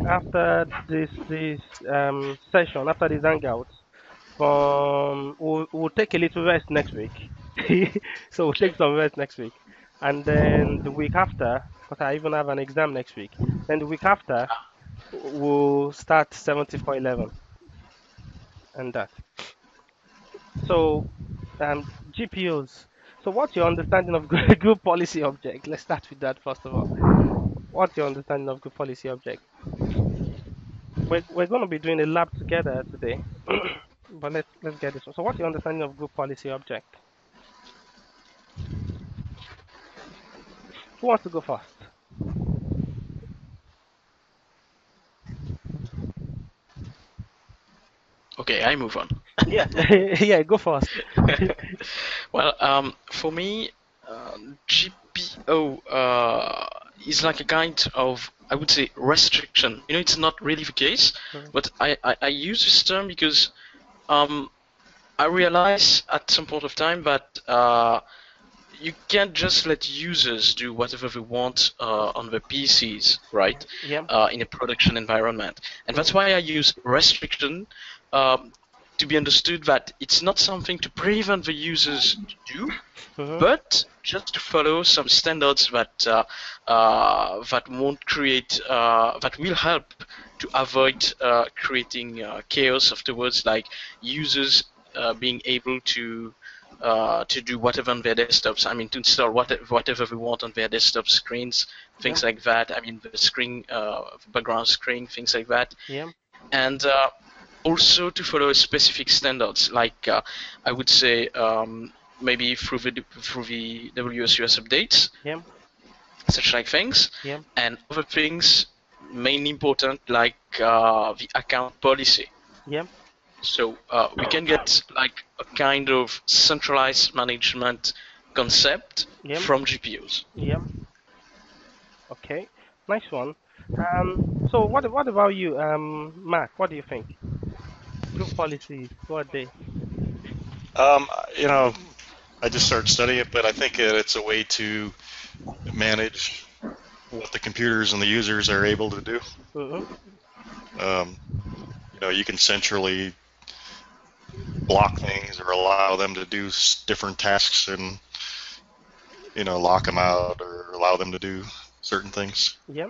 after this session, after this hangout, we'll take a little rest next week. So we'll take Okay. some rest next week, and then the week after, because I even have an exam next week. Then the week after, we'll start 7411 and that. So GPOs. So what's your understanding of group policy object? Let's start with that first of all. What's your understanding of group policy object? We're going to be doing a lab together today, but let's get this one. So what's your understanding of group policy object? Who wants to go first? Okay, I move on. Yeah, yeah, go first. Well, for me, GPO is like a kind of, I would say, restriction. It's not really the case, Mm, but I use this term because um, I realize at some point of time that you can't just let users do whatever they want on the PCs, right? yeah. In a production environment. And that's Mm, why I use restriction um, to be understood that it's not something to prevent the users to do, mm, but just to follow some standards that won't create that will help to avoid creating chaos afterwards, like users being able to do whatever on their desktops. I mean, to install whatever they want on their desktop screens, yeah, things like that. I mean, the screen, background screen, things like that, yeah, and also to follow specific standards, like I would say maybe through the WSUS updates, yeah, such like things, yeah, and other things mainly important like the account policy. yeah, So we can get like a kind of centralized management concept yeah, from GPUs. yeah. Okay, nice one. So what about you, Mark? What do you think? Group policies, what are they? Um, you know, I just started studying it, but I think it's a way to manage what the computers and the users are able to do. Mm-hmm. Um, you can centrally block things or allow them to do different tasks and, lock them out or allow them to do certain things. Yeah.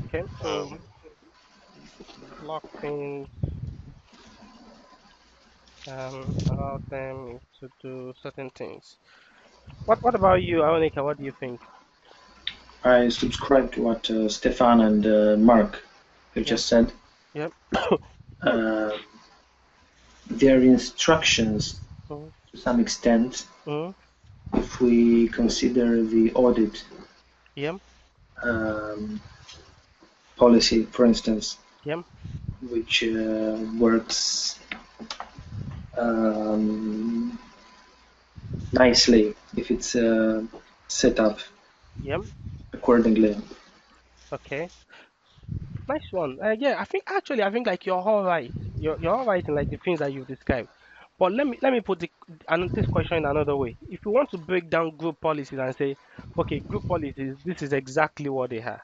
Okay. So Um, block things, allow them to do certain things. What about you, Aonika? What do you think? I subscribe to what Stefan and Mark have Yeah. just said. Yeah. Uh, their instructions, Mm, to some extent, mm, if we consider the audit yeah. um, policy, for instance, Yeah. which works um, nicely if it's set up Yeah. accordingly. Okay. Nice one. Yeah, I think like you're all right. You're all right in like the things that you've described. But let me put this question in another way. If you want to break down group policies and say, okay, group policies, this is exactly what they are.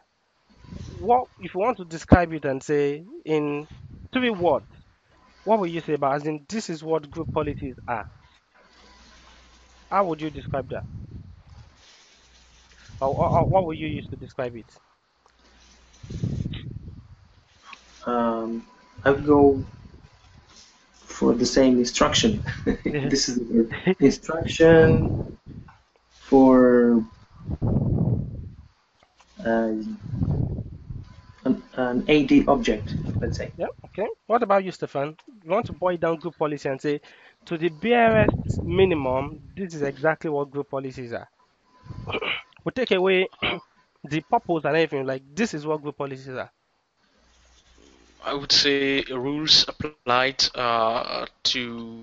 What if you want to describe it and say in 3 words, what will you say about as in this is what group policies are? How would you describe that? Or what will you use to describe it? Um, I would go for the same instruction. This is the word. Instruction for uh, an AD object, let's say. Yeah, okay. What about you, Stefan? You want to boil down group policy and say, to the barest minimum, this is exactly what group policies are. We take away the purpose and everything, like this is what group policies are. I would say rules applied to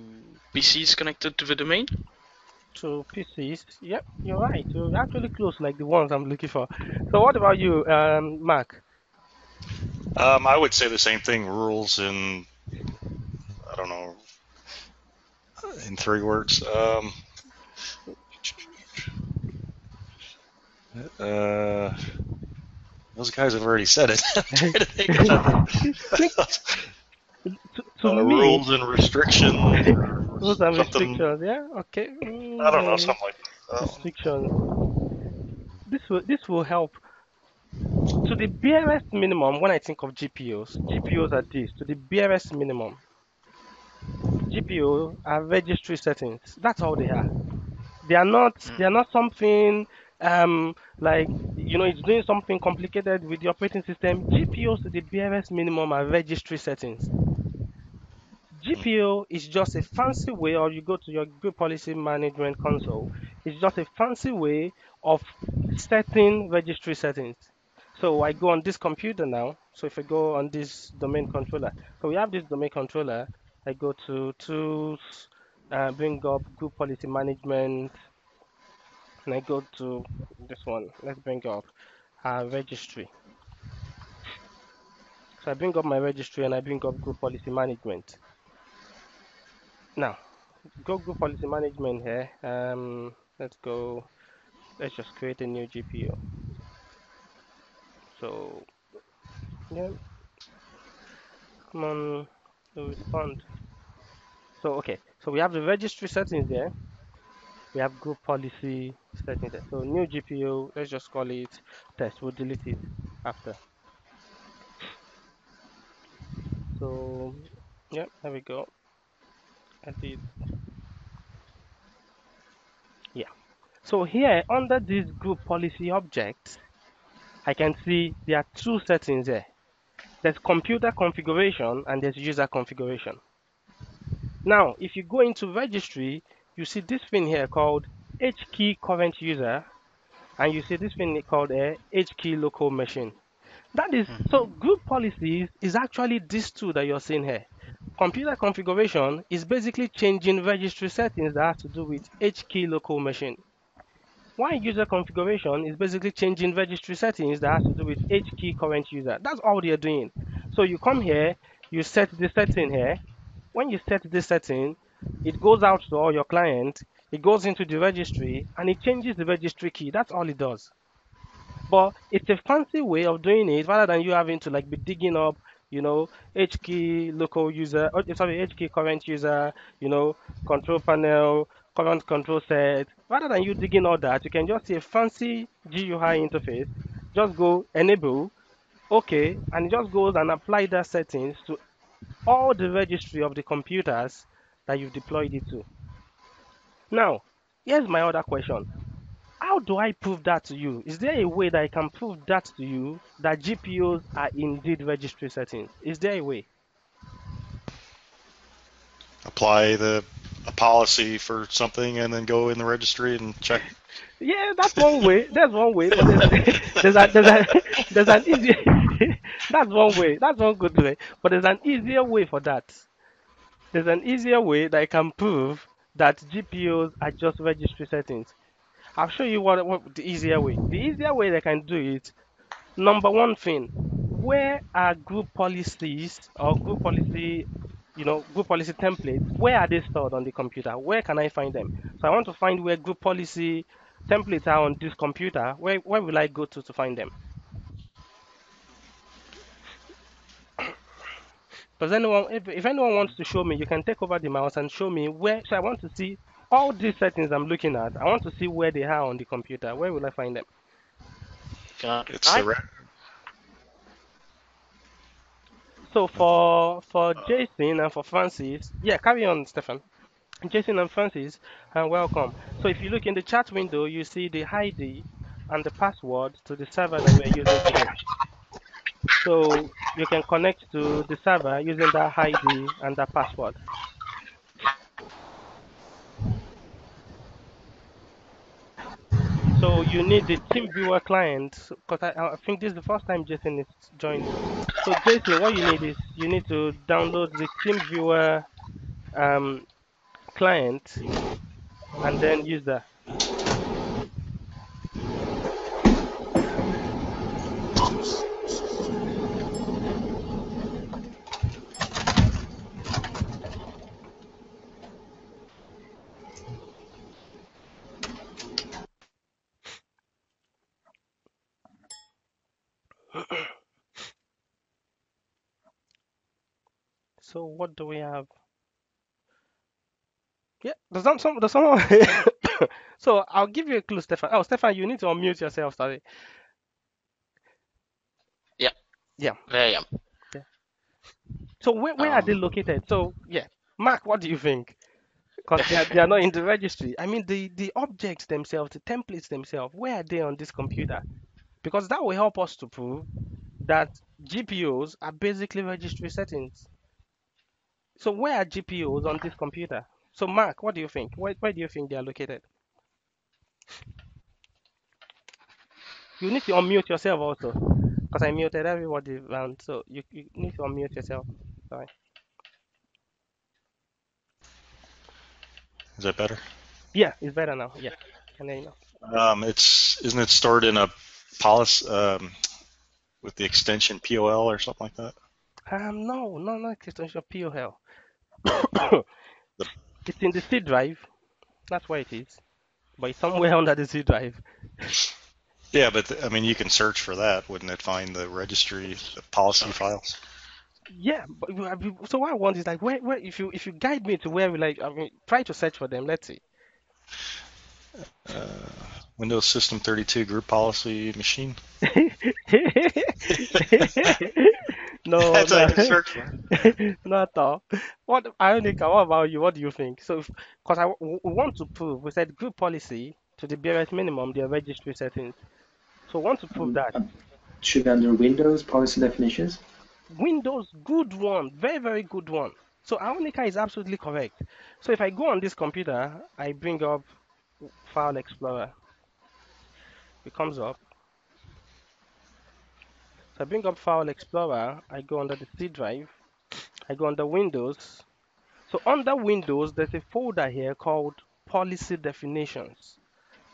PCs connected to the domain. To PCs, yep, you're right. You're actually close, like the ones I'm looking for. So what about you, Mark? I would say the same thing. Rules in, I don't know, in 3 words. Uh, Those guys have already said it. I'm trying to think of To me, rules and restrictions or rules and something. restrictions. Yeah, okay. I don't know, And something like that. restrictions. This will help. To the barest minimum, when I think of GPOs are this. To the barest minimum, GPO are registry settings. That's all they are. They are not. They are not something like it's doing something complicated with the operating system. GPOs to the barest minimum are registry settings. GPO is just a fancy way, or you go to your group policy management console, it's just a fancy way of setting registry settings. So I go on this computer now. So if I go on this domain controller, so we have this domain controller. I go to tools, bring up group policy management, and I go to this one. Let's bring up registry. So I bring up my registry and I bring up group policy management. Now, go group policy management here. Let's go. Let's just create a new GPO. So yeah, come on, respond. So okay, so we have the registry settings there. We have group policy settings there. So new GPO. Let's just call it test. We'll delete it after. So yeah, there we go. Edit. Yeah. So here under this group policy object, I can see there are two settings there. There's computer configuration and there's user configuration. Now, if you go into registry, you see this thing here called HKey current user, and you see this thing called a HKey local machine. That is, so group policies is actually these two that you're seeing here. Computer configuration is basically changing registry settings that have to do with HKey local machine. While user configuration is basically changing registry settings that has to do with HKey current user. That's all they're doing. So you come here, you set the setting here. When you set this setting, it goes out to all your clients, it goes into the registry, and it changes the registry key. That's all it does. But it's a fancy way of doing it rather than you having to like be digging up, HKey local user, sorry, HKey current user, control panel, current control set. Rather than you digging all that, you can just see a fancy GUI interface, just go enable, okay, and it just goes and apply that settings to all the registry of the computers that you've deployed it to. Now, here's my other question. How do I prove that to you? Is there a way that I can prove that to you that GPOs are indeed registry settings? Is there a way? Apply a policy for something and then go in the registry and check. Yeah, that's one way. That's one way, but there's there's an easier. That's one way. That's one good way. But there's an easier way for that. There's an easier way that I can prove that GPOs are just registry settings. I'll show you what the easier way. The easier way that I can do it. Number one thing, where are group policies or group policy templates? Where are they stored on the computer? Where can I find them? So I want to find where group policy templates are on this computer. Where will I go to find them? Does anyone, if anyone wants to show me, you can take over the mouse and show me where. So I want to see all these settings I'm looking at. I want to see where they are on the computer. Where will I find them? It's the So for Jason and for Francis, yeah, carry on, Stefan. Jason and Francis, welcome. So if you look in the chat window, you see the ID and the password to the server that we're using today. So you can connect to the server using that ID and that password. So you need the TeamViewer client, because I think this is the first time Jason is joining. So Jason, what you need is you need to download the TeamViewer client and then use that. So what do we have? Yeah, there's someone. So I'll give you a clue, Stefan. Oh, Stefan, you need to unmute yourself. Sorry. Yeah, Yeah, there I am. yeah. So where are they located? So yeah, Mark, what do you think? Because they are not in the registry. I mean, the objects themselves, the templates themselves, where are they on this computer? Because that will help us to prove that GPOs are basically registry settings. So where are GPOs on this computer? So Mark, what do you think? Where do you think they are located? You need to unmute yourself also, because I muted everybody around. So you need to unmute yourself. Sorry. Is that better? Yeah, it's better now. Yeah, and then you know. It's isn't it stored in a policy with the extension POL or something like that? No, not extension POL. The, It's in the C drive. That's where it is. But it's somewhere under the C drive. yeah, but I mean, you can search for that. Wouldn't it find the registry, the policy files? Yeah, but so what I want is like where if you guide me to where we like I mean try to search for them. Let's see. Uh, Windows System 32 group policy machine. No, That's how no, you search for it. not at all. What Ionica, what about you? What do you think? So, because we want to prove, we said group policy to the barest minimum, their registry settings. So, we want to prove that. Should be under Windows policy definitions. Windows, good one, very, very good one. So, Ionica is absolutely correct. So, if I go on this computer, I bring up File Explorer. It comes up. So, I bring up File Explorer. I go under the C drive. I go under Windows. So under Windows, there's a folder here called Policy Definitions.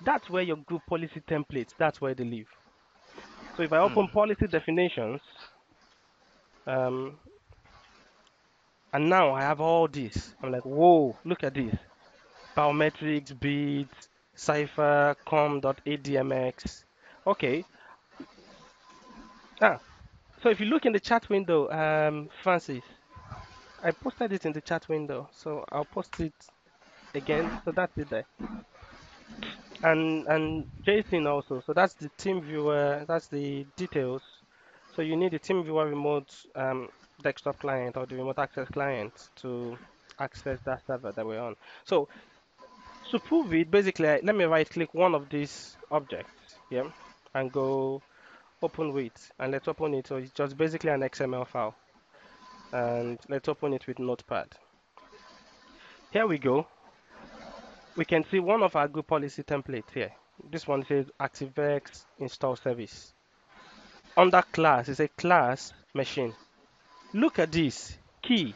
That's where your group policy templates, that's where they live. So if I open Policy Definitions, um, and now I have all this, I'm like, whoa, look at this. Biometrics, beads, cipher, com.admx. Okay. Ah, so if you look in the chat window, Francis, I posted it in the chat window, so I'll post it again. So that's it there. And Jason also. So that's the team viewer. That's the details. So you need the team viewer remote desktop client or the remote access client to access that server that we're on. So to prove it, basically, let me right click one of these objects, yeah, and go open with, and let's open it. So it's just basically an XML file, and let's open it with Notepad. Here we go. We can see one of our group policy templates here. This one says ActiveX install service. Under class is a class machine. Look at this key,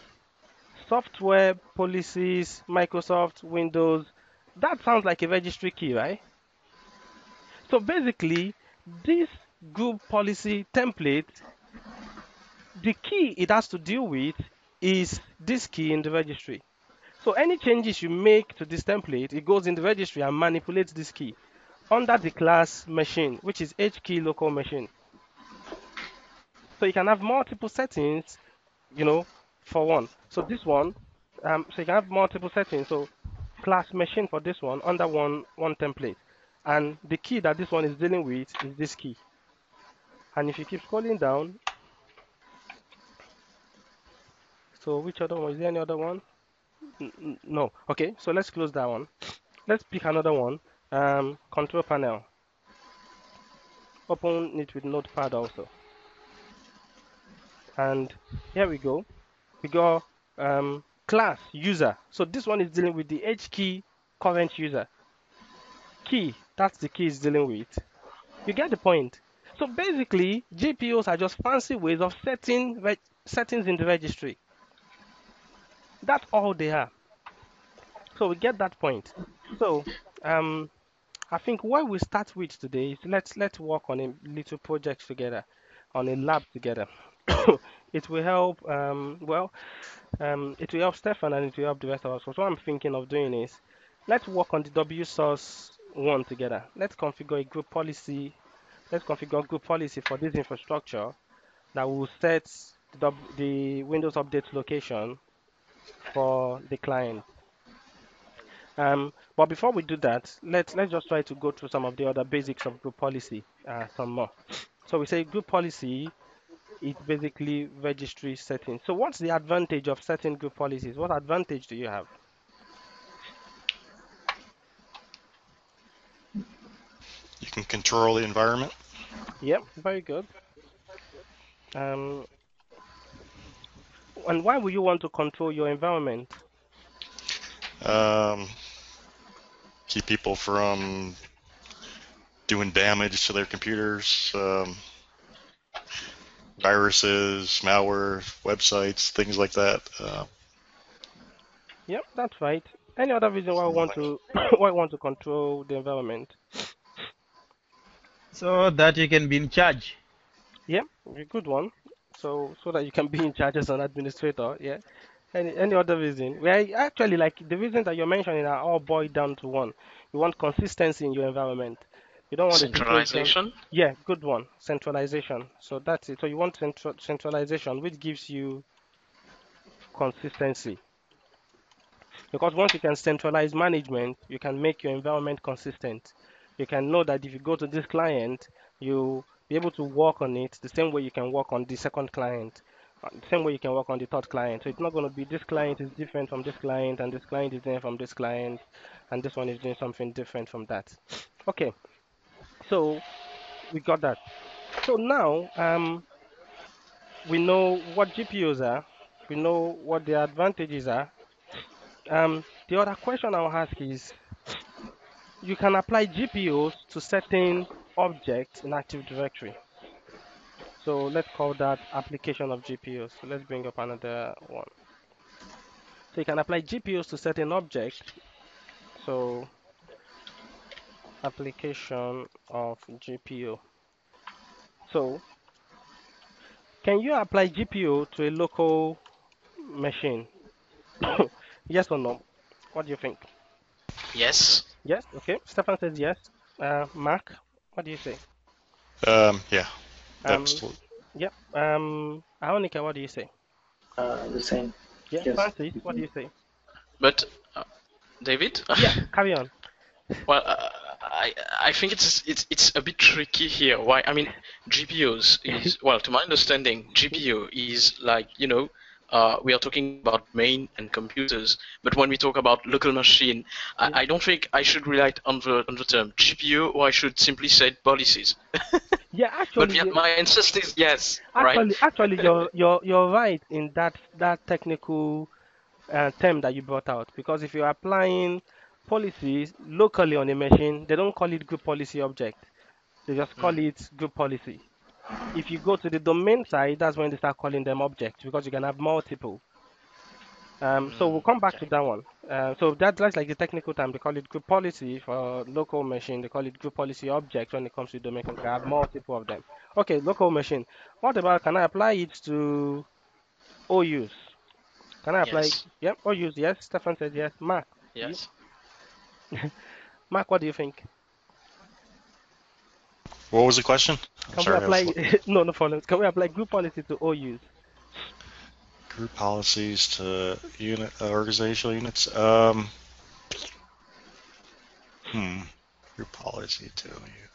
software policies, Microsoft, Windows. That sounds like a registry key, right? So basically, this group policy template, the key it has to deal with is this key in the registry. So any changes you make to this template, it goes in the registry and manipulates this key under the class machine, which is HKey local machine. So you can have multiple settings, for one. So this one, so you can have multiple settings. So class machine for this one under one template, and the key that this one is dealing with is this key. And if you keep scrolling down, so which other one? Is there any other one? No. Okay, so let's close that one. Let's pick another one. Control panel. Open it with Notepad also. And here we go. We got class user. So this one is dealing with the H key current user. Key, that's the key it's dealing with. You get the point. So basically, GPOs are just fancy ways of setting settings in the registry. That's all they are. So we get that point. So I think what we start with today is let's work on a little project together, on a lab together. It will help. It will help Stefan and it will help the rest of us. So what I'm thinking of doing is let's work on the W source one together. Let's configure a group policy. let's configure group policy for this infrastructure that will set the Windows Update location for the client. But before we do that, let's just try to go through some of the other basics of group policy, some more. So we say group policy is basically registry setting. So what's the advantage of setting group policies? What advantage do you have? You can control the environment. Yep, very good. Um, and why would you want to control your environment? Um, keep people from doing damage to their computers, viruses, malware, websites, things like that. Yep, that's right. Any other reason why I want to why I want to control the environment? So that you can be in charge. Yep, a good one. So that you can be in charge as an administrator. Yeah. Any other reason? Well, actually, like the reasons that you're mentioning are all boiled down to one. You want consistency in your environment. You don't want a situation. Centralization. Yeah, good one. Centralization. So that's it. So you want centralization, which gives you consistency. Because once you can centralize management, you can make your environment consistent. You can know that if you go to this client, you'll be able to work on it the same way you can work on the second client, the same way you can work on the third client. So it's not going to be this client is different from this client, and this client is different from this client, and this one is doing something different from that. Okay, so we got that. So now we know what GPUs are, we know what their advantages are. The other question I'll ask is you can apply GPUs to certain objects in Active Directory. So let's call that application of GPUs. So let's bring up another one. So you can apply GPUs to certain objects. So application of GPU. So can you apply GPU to a local machine? Yes or no? What do you think? Yes. Yes? Okay. Stefan says yes. Mark, what do you say? Yeah, Um, absolutely. yep. Aonika, what do you say? The same. Yeah. Yes. Francis, what do you say? But David? Yeah, carry on. Well, I think it's a bit tricky here. Why? I mean, GPUs is, well, to my understanding, GPU is like, we are talking about main and computers, but when we talk about local machine, Yeah. I don't think I should rely on the term GPU, or I should simply say policies. Yeah, But actually, my answer is yes, right? actually, you're right in that technical term that you brought out. Because if you're applying policies locally on a machine, they don't call it group policy object. They just call Mm, it group policy. If you go to the domain side, that's when they start calling them objects because you can have multiple. So we'll come back okay. to that one. So that's like the technical term. They call it group policy for local machine. They call it group policy object when it comes to domain because you can have multiple of them. Okay, local machine. What about can I apply it to OUs? Can I apply? Yes, Yep, OUs. Yes. Stefan says yes. Mark, you? yes. Mark, what do you think? What was the question? I'm Can we sorry, I was apply? looking. No, no problem. Can we apply group policy to OUs? Group policies to organizational units. Group policy to you.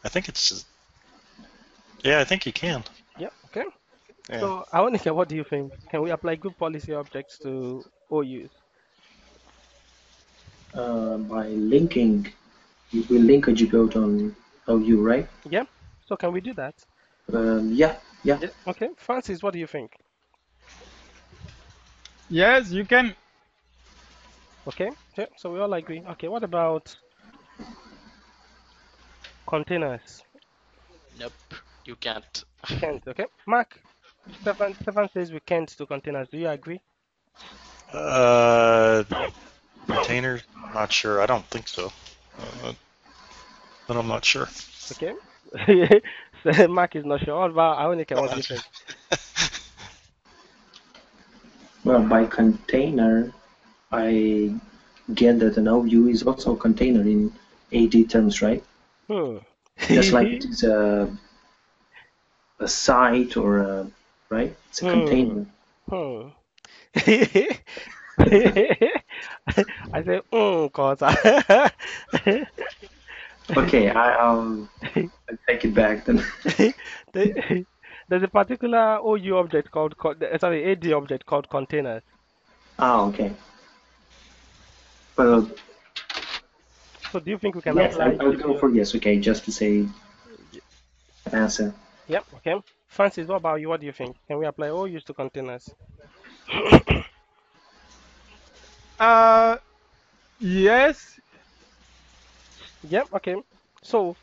I think it's. Yeah, I think you can. Yep. Okay. Yeah. So, Aonika, what do you think? Can we apply group policy objects to OUs? By linking, we link a GPU on OU, right? Yeah. So, can we do that? Yeah, yeah. Yeah. Okay. Francis, what do you think? Yes, you can. Okay. Yeah. So we all agree. Okay. What about containers? Nope, you can't. We can't. Okay. Mark, Stefan says we can't do containers. Do you agree? Uh, containers? Not sure. I don't think so. Uh, but I'm not sure. Okay. So Mark is not sure. What about Aonika? What do you think? Well, by container, I get that an OU is also a container in AD terms, right? Hmm. just like it is a site or right? It's a container. Hmm. I say, cause Okay, I take it back then. the- there's a particular OU object called, sorry, AD object called containers. Ah, okay. Well, So do you think we can yes, apply I would go GPU? for yes. Okay, just to say answer. Yep, okay. Francis, what about you? What do you think? Can we apply OUs to containers? Uh, yes. Yep, okay. So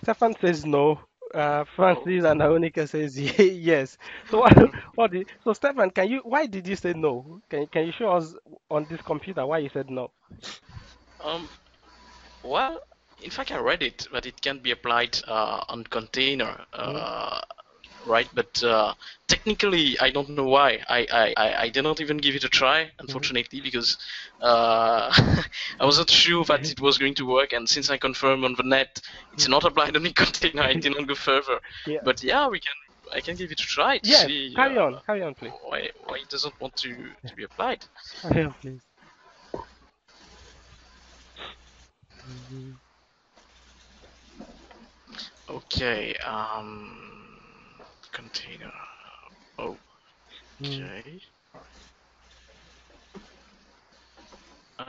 Stefan says no. Oh, Francis and Aonika says yes. So so Stefan, why did you say no? Can you show us on this computer why you said no? um, well, in fact, I read it, but it can be applied on container, Mhm. right? But technically, I don't know why. I did not even give it a try, Mhm. unfortunately, because I wasn't sure that it was going to work. And since I confirmed on the net, it's not applied on the container, I didn't go further. Yeah. But yeah, we can. I can give it a try to Yes. see Carry on, please. why it doesn't want to be applied. Carry on, please. Mhm. Okay. Container. Mhm. Okay.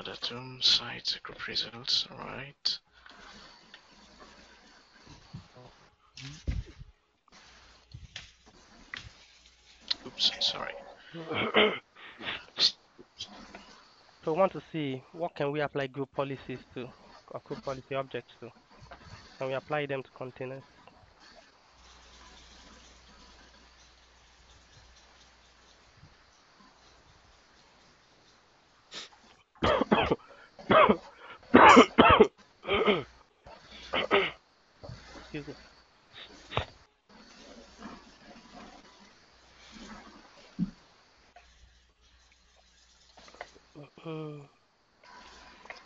Datum, site, group results. Alright. Oops, sorry. So we want to see what can we apply group policies to, or group policy objects to. Can we apply them to containers? Excuse me. Mm,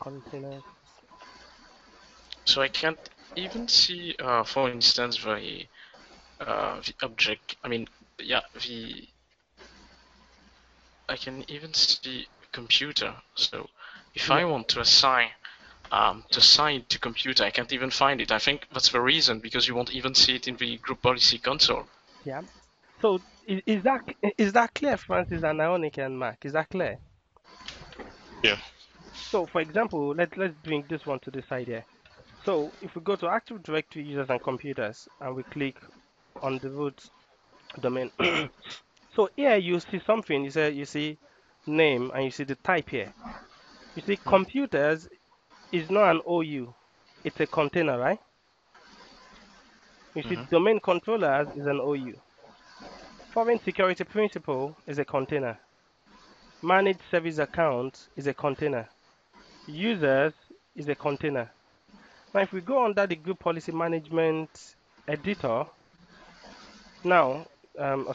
Containers. So I can't even see, for instance, the object. I mean, yeah, the I can even see computer. So if Yeah, I want to assign to computer, I can't even find it. I think that's the reason because you won't even see it in the group policy console. yeah. So is that clear, Francis and Ionic and Mark? Is that clear? Yeah. So for example, let's bring this one to the side here. So if we go to Active Directory users and computers and we click on the root domain, so here you see something. You see name and you see the type here. You see Hmm. computers is not an OU, it's a container, right? You see Mm-hmm. domain controllers is an OU. Foreign security principal is a container. Managed service account is a container. Users is a container. Now, if we go under the group policy management editor, now,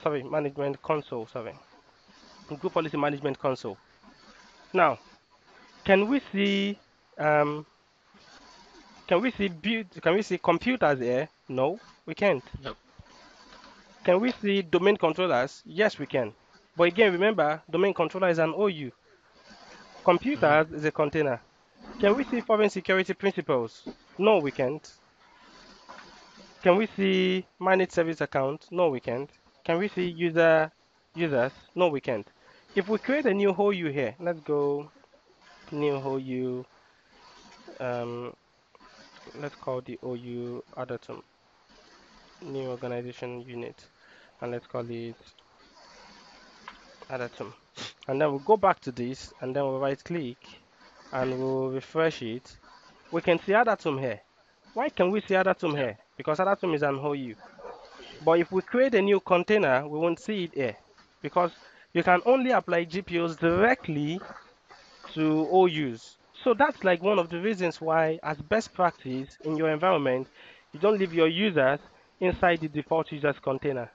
sorry, management console, sorry, group policy management console. Now, can we see, um, can we see computers here? No, we can't. Nope. Can we see domain controllers? Yes, we can. But again, remember, domain controller is an OU. Mm-hmm. Computers is a container. Can we see foreign security principles? No, we can't. Can we see managed service account? No, we can't. Can we see users? No, we can't. If we create a new whole U here, let's go new whole U. Um, let's call the OU Adatum new organization unit, and let's call it Adatum. And then we'll go back to this, and then we'll right click, and we'll refresh it. We can see Adatum here. Why can we see Adatum Yeah. here? Because Adatum is an whole U. But if we create a new container, we won't see it here because you can only apply GPUs directly to OUs. So that's like one of the reasons why, as best practice in your environment, you don't leave your users inside the default users container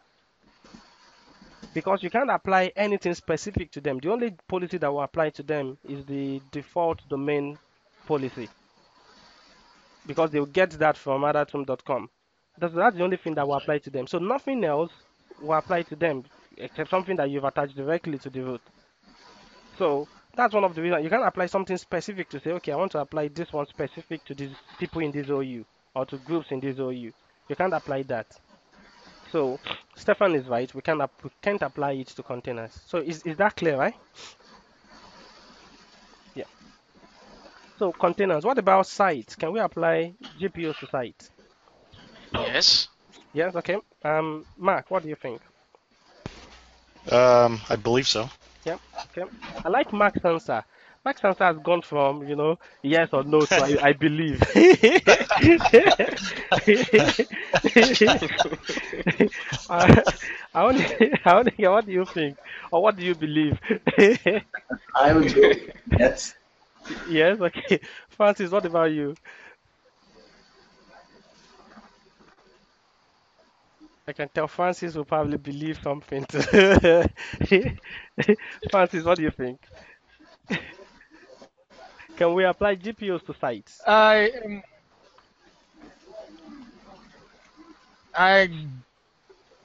because you can't apply anything specific to them. The only policy that will apply to them is the default domain policy. because they'll get that from adatum.com. That's the only thing that will apply to them. So nothing else will apply to them except something that you've attached directly to the root. So that's one of the reasons you can apply something specific to say, okay, I want to apply this one specific to these people in this OU or to groups in this OU. You can't apply that. So Stefan is right. We can't apply it to containers. So is that clear, right? Yeah. So containers. What about sites? Can we apply GPUs to sites? Yes. Yes. Okay. Mark, what do you think? I believe so. Yeah. Okay. I like Mark's answer. Mark's answer has gone from, yes or no to I believe. I, I want to hear what do you think or what do you believe? I would go. Yes. Yes, okay. Francis, what about you? I can tell Francis will probably believe something too. Francis, what do you think? Can we apply GPUs to sites? I am. I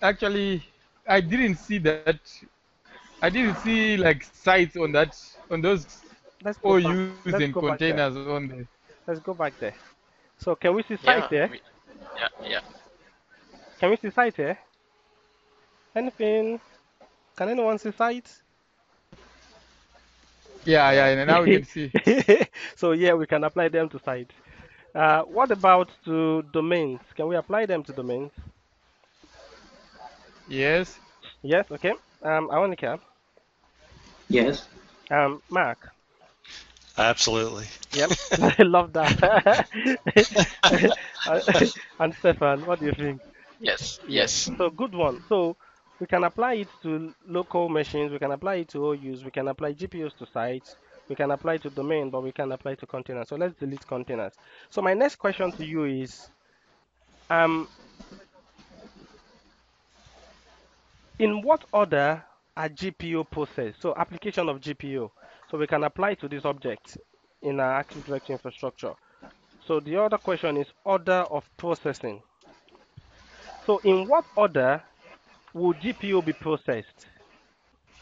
actually I didn't see that. I didn't see like sites on those Let's go back. OUs Let's and go back there. containers on there. Let's go back there. So can we see site Yeah. here? Yeah. Can we see site here? Anything? Can anyone see site? Yeah, and now we can see. So yeah, we can apply them to sites. What about to domains? Can we apply them to domains? Yes. Yes, okay. Aonika, Yes. Mark. Absolutely. Yep, I love that. And Stefan, what do you think? Yes. So good one. So we can apply it to local machines, we can apply it to OUs, we can apply GPUs to sites, we can apply to domain, but we can apply to containers. So let's delete containers. So my next question to you is, um, in what order are GPU processed? So application of GPU. So we can apply to this object in our Active Directory infrastructure. So the other question is order of processing. So in what order will GPU be processed?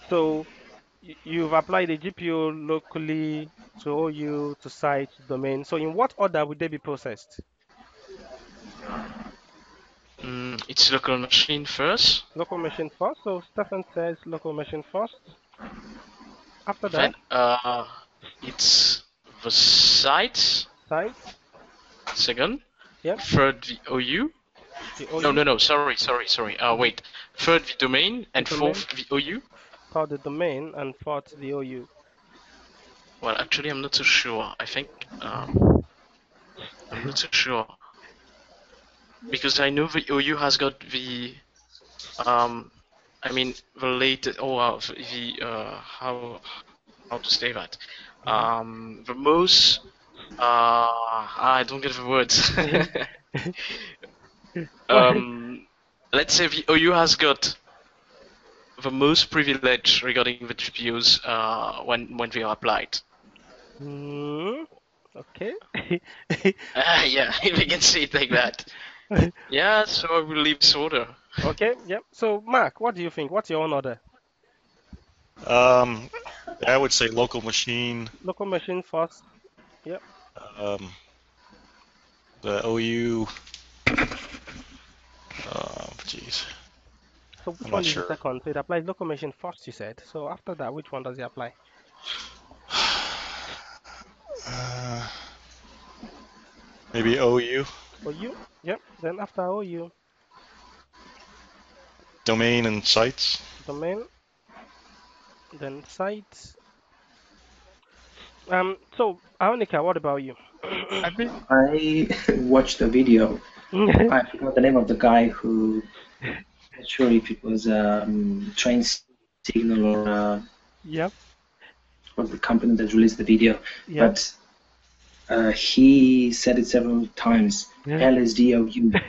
So you've applied the GPU locally to OU, to site, to domain. So in what order would they be processed? It's local machine first. Local machine first. So Stefan says local machine first. After Then that, it's the site site. second. Yep. Third the OU. The OU. No. Sorry. Wait. Third the domain and The fourth the OU. Third the domain and fourth the OU. Well, actually, I'm not so sure. I think I'm not so sure because I know the OU has got the the latest the how to say that the most I don't get the words. Let's say the OU has got the most privilege regarding the GPUs when they are applied. Okay. Yeah, if we can say it like that. Yeah, so I will leave this order. Okay, yep. So Mark, what do you think? What's your own order? I would say local machine, Local machine first. Yep. the OU. Jeez. So which I'm one not is sure. the second? So it applies local machine first, you said. So after that, which one does it apply? Maybe OU. OU? Yep. Then after OU, Domain and sites. domain, then site. So Aonika, what about you? I think I watched a video. I forgot the name of the guy who. Not sure if it was train signal Yep. or the company that released the video, Yep. but he said it several times. Yeah. LSDOU.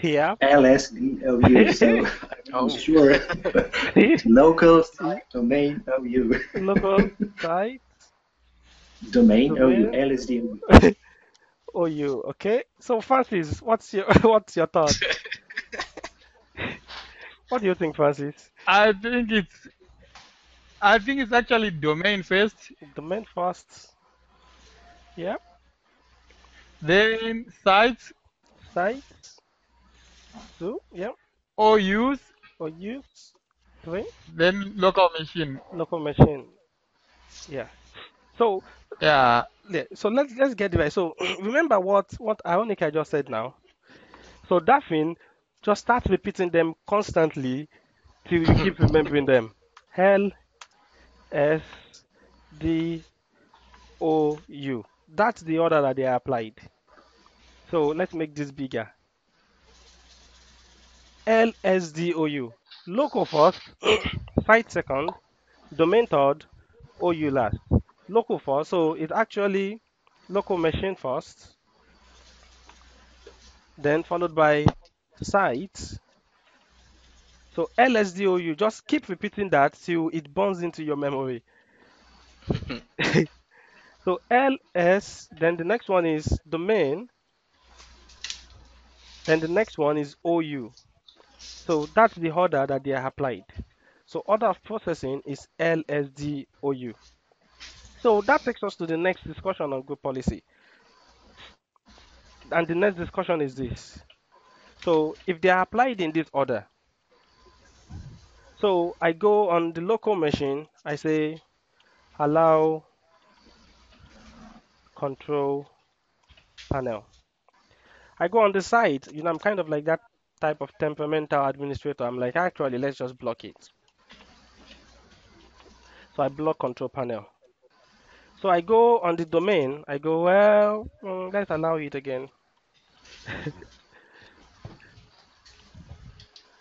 Yeah. LSDOU. So I'm not sure. Local site domain OU. Local site. Domain OU. Domain. LSDOU. OU. Okay. So Francis, what's your what's your thought? What do you think, Francis? I think it's I think it's actually domain first, Domain first. Yeah. then sites, Sites. Two. Yeah. or use, OU. Three. then local machine. Local machine. Yeah. So Yeah. yeah. So let's get it right. So remember what Ionica just said now. So that thing, just start repeating them constantly till you keep remembering them. L S D O U. That's the order that they are applied. So let's make this bigger. L S D O U. Local first, site second, domain third, OU last. Local first, so it's actually local machine first, then followed by site. So LSDOU, just keep repeating that till it burns into your memory. So LS, then the next one is domain, then the next one is OU. So that's the order that they are applied. So order of processing is LSDOU. So that takes us to the next discussion on group policy. And the next discussion is this. So if they are applied in this order, so I go on the local machine, I say allow control panel. I go on the site, I'm kind of like that type of temperamental administrator. I'm like, actually, let's just block it. So I block control panel. So I go on the domain, I go, well, let's allow it again.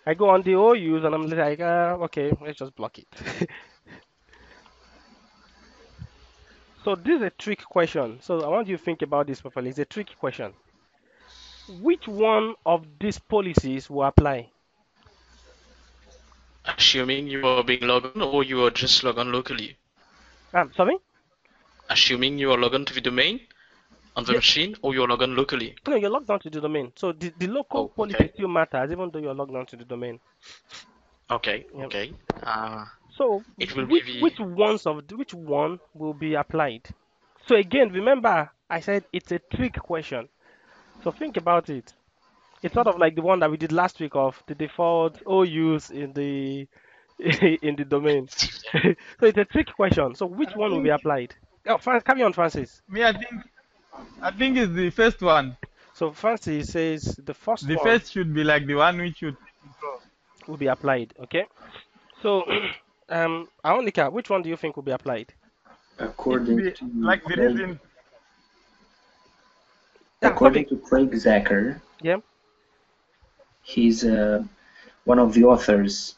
I go on the OUs and I'm like, okay, let's just block it. So this is a trick question. So I want you to think about this properly. It's a trick question. Which one of these policies will apply? Assuming you are being logged on or you are just logged on locally. Sorry? Assuming you are logged on to the domain on the Yeah, machine or you are logged on locally. no, you're logged on to the domain. So the local Oh, policy okay. still matters even though you're logged on to the domain. Okay, Yeah. okay. So It will be which ones of which one will be applied? So again, remember I said it's a trick question. So think about it. It's sort of like the one that we did last week of the default OUs in the in the domain. So it's a trick question. So which I one will be think applied? Oh, carry on, Francis. me. I think it's the first one. So Francis says the first The one first should be like the one which should take control. will be applied. Okay. So Aonika, which one do you think will be applied? It will According be to like the Craig, reason. Yeah, sorry. Craig Zacher, Yeah. he's one of the authors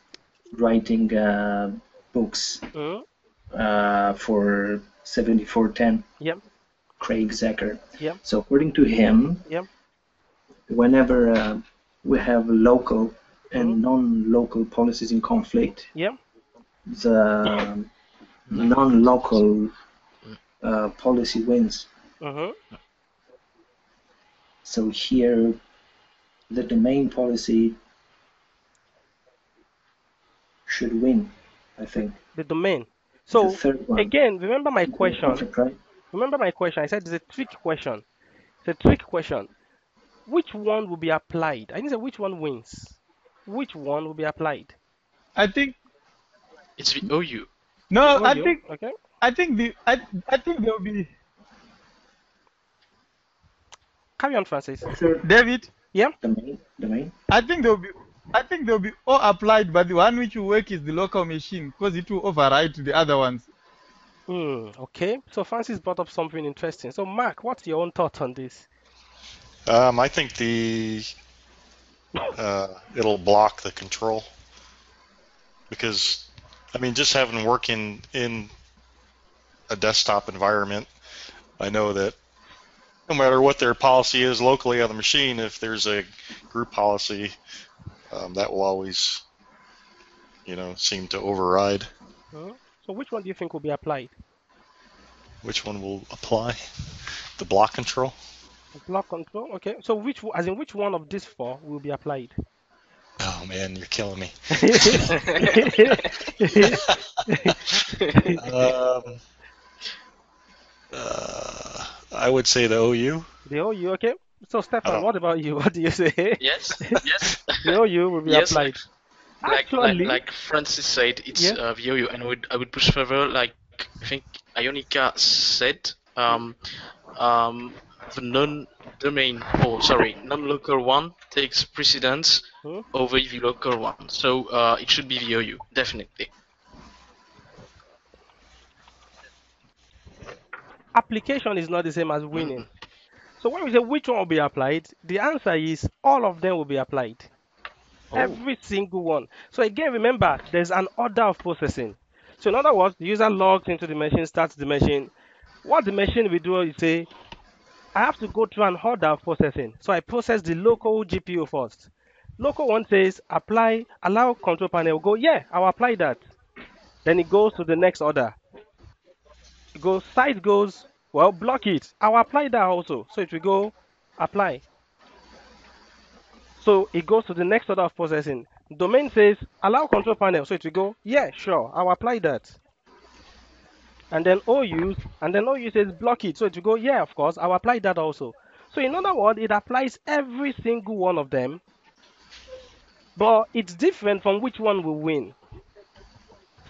writing books Mm, for 7410. yeah. Craig Zacher. Yeah. So according to him, Yeah. whenever we have local Mm, and non-local policies in conflict, yeah. the non-local policy wins. Mm-hmm. So here, the domain policy should win, I think. The domain. The So third one, again, remember my the question. conflict, right? Remember my question. I said it's a trick question. It's a trick question. Which one will be applied? I didn't say which one wins. Which one will be applied? I think it's the OU. no. The OU. Okay. I think there will be Carry on, Francis. Third David. Yeah. domain. I think there will be. I think they'll be all applied, but the one which will work is the local machine because it will override the other ones. Okay. So Francis brought up something interesting. So Mark, what's your own thought on this? I think it'll block the control because, I mean, just having work in a desktop environment, I know that no matter what their policy is locally on the machine, if there's a group policy, that will always, seem to override. So which one do you think will be applied? Which one will apply? The block control? Block control. Okay. So as in which one of these four will be applied? Oh man, you're killing me. Um, I would say the OU. The OU. Okay. So I Stefan, don't. what about you? What do you say? Yes, yes, The OU will be yes. Like applied. Actually, like Francis said, it's yeah. VOU, and I would push further. Like I think Ionica said, um, the non-domain, oh sorry, non-local one takes precedence Hmm? over the local one. So it should be VOU, definitely. Application is not the same as winning. Mm. So when we say which one will be applied, the answer is all of them will be applied. Oh. Every single one. So again, remember, there's an order of processing. So in other words, the user logs into the machine, starts the machine. What the machine will do is say, I have to go through an order of processing. So I process the local GPU first. Local one says, apply, allow control panel. Go, yeah, I'll apply that. Then it goes to the next order. It goes, site goes, well, block it. I'll apply that also. So it will go, apply. So it goes to the next order of processing. Domain says allow control panel. So it will go, yeah, sure, I'll apply that. And then OU says block it. So it will go, yeah, of course, I'll apply that also. So in other words, it applies every single one of them, but it's different from which one will win.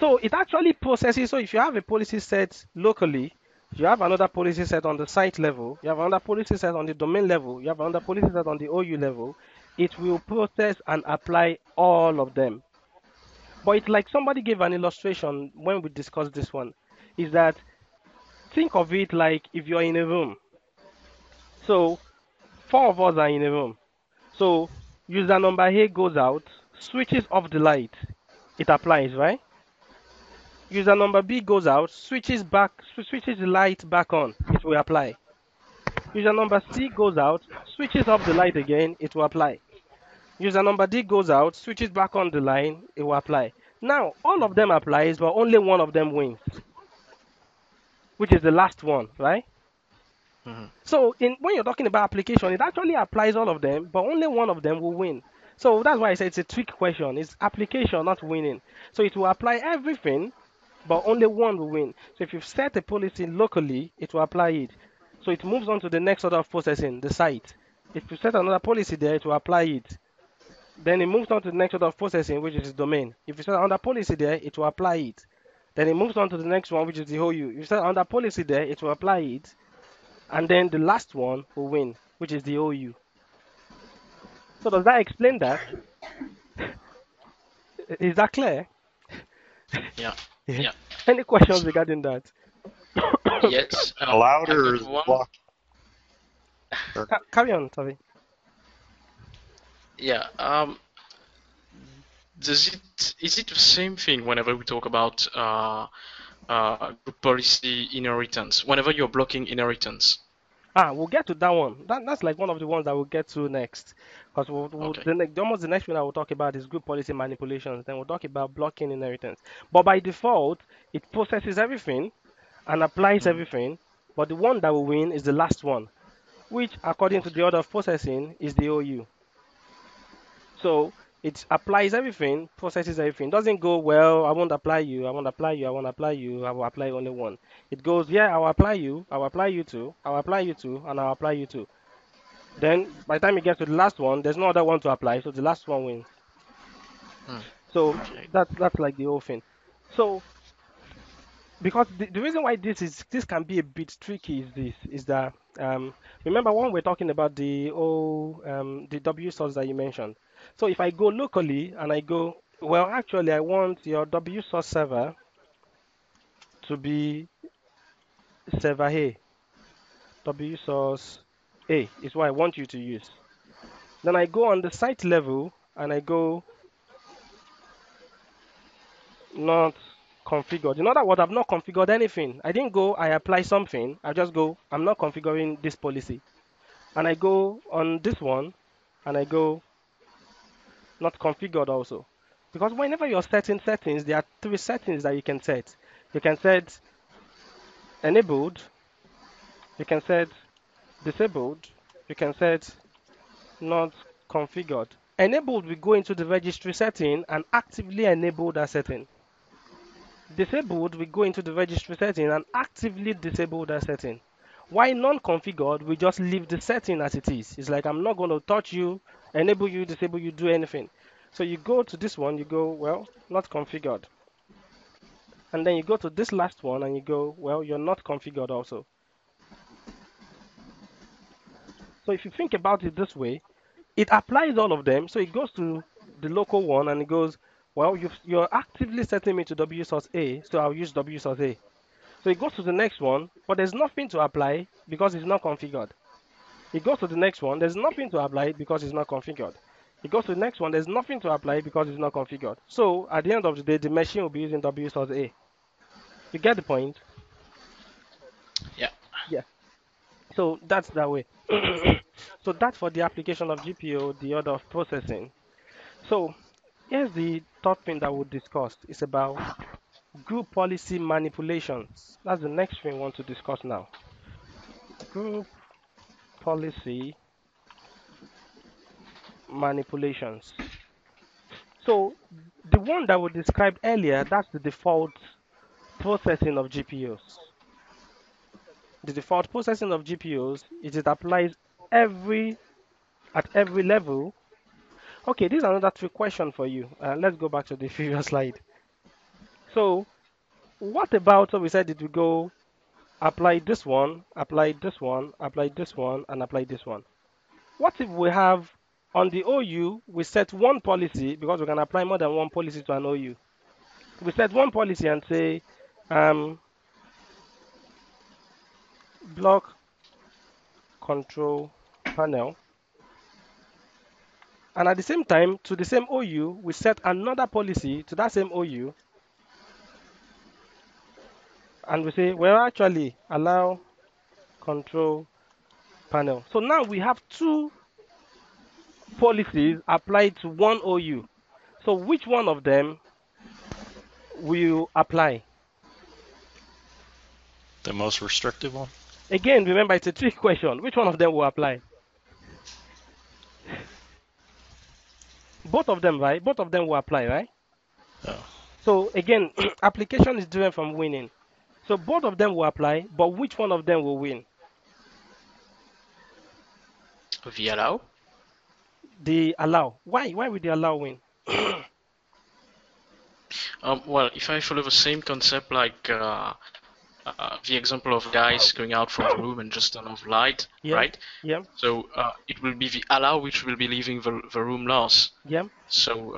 So it actually processes. So if you have a policy set locally, you have another policy set on the site level, you have another policy set on the domain level, you have another policy set on the OU level, it will process and apply all of them. But it's like somebody gave an illustration when we discussed this one. Is that think of it like if you're in a room. So four of us are in a room. So user number A goes out, switches off the light. It applies, right? User number B goes out, switches the light back on. It will apply. User number C goes out, switches off the light again. It will apply. User number D goes out, switches back on the line. It will apply. Now all of them applies, but only one of them wins, which is the last one, right? Mhm. So when you're talking about application, it actually applies all of them, but only one of them will win. So that's why I say it's a trick question. It's application, not winning. So it will apply everything, but only one will win. So if you've set a policy locally, it will apply it. So it moves on to the next order of processing, the site. If you set another policy there, it will apply it. Then it moves on to the next order of processing, which is the domain. If you set another policy there, it will apply it. Then it moves on to the next one, which is the OU. If you set another policy there, it will apply it. And then the last one will win, which is the OU. So does that explain that? Is that clear? Yeah. Yeah. Yeah. Any questions regarding that? Yes. Allowed I've or got is one. blocked? Or- Carry on, sorry. Yeah. Is it the same thing whenever we talk about group policy inheritance? Whenever you're blocking inheritance. We'll get to that one. That's like one of the ones that we'll get to next. Because Okay. almost the next one I will talk about is group policy manipulations. Then we'll talk about blocking inheritance. But by default, it processes everything and applies Mhm. everything. But the one that will win is the last one, which, according to the order of processing, is the OU. So it applies everything, processes everything. Doesn't go, well, I won't apply you, I won't apply you, I won't apply you, I will apply only one. It goes, yeah, I'll apply you, I'll apply you too, I'll apply you too, and I'll apply you too. Then by the time it gets to the last one, there's no other one to apply, so the last one wins. Hmm. So Okay. that's like the whole thing. So because the reason why this can be a bit tricky is that remember when we're talking about the W source that you mentioned. So if I go locally and I go, well, actually I want your W source server to be server A. W source A is what I want you to use. Then I go on the site level and I go not configured. In other words, I've not configured anything. I didn't go, I apply something. I just go, I'm not configuring this policy. And I go on this one and I go not configured also. Because whenever you're setting settings, there are three settings that you can set. You can set enabled, you can set disabled, You can set not configured. Enabled, we go into the registry setting and actively enable that setting. Disabled, we go into the registry setting and actively disable that setting. Why non-configured, we just leave the setting as it is. It's like I'm not going to touch you, enable you, disable you, do anything. So you go to this one, you go, well, not configured. And then you go to this last one and you go, well, you're not configured also. So if you think about it this way, it applies all of them. So it goes to the local one and it goes, well, you're actively setting me to W source A, so I'll use W source A. So it goes to the next one, but there's nothing to apply because it's not configured. It goes to the next one, there's nothing to apply because it's not configured. It goes to the next one, there's nothing to apply because it's not configured. So at the end of the day, the machine will be using W source A. You get the point? Yeah. Yeah. So that's that way. So that's for the application of GPU, the order of processing. So here's the third thing that we'll discuss. It's about group policy manipulations. That's the next thing we want to discuss now. Group policy manipulations. So the one that we described earlier, that's the default processing of GPUs. The default processing of GPUs is it applies at every level. Okay, this is another trick question for you. Let's go back to the previous slide. So what about, so we said it would go apply this one, apply this one, apply this one, and apply this one. What if we have on the OU, we set one policy because we can apply more than one policy to an OU. We set one policy and say block control panel. And at the same time, to the same OU, we set another policy to that same OU. And we say, well, actually, allow control panel. So now we have two policies applied to one OU. So which one of them will apply? The most restrictive one? Again, remember, it's a trick question. Which one of them will apply? Both of them, right? Both of them will apply, right? Oh. So again, application is different from winning. So both of them will apply, but which one of them will win? The allow? The allow. Why? Why would the allow win? Well, if I follow the same concept like the example of guys going out from the room and just turn off light, Yeah. right? Yeah. So it will be the allow which will be leaving the room last. Yeah. So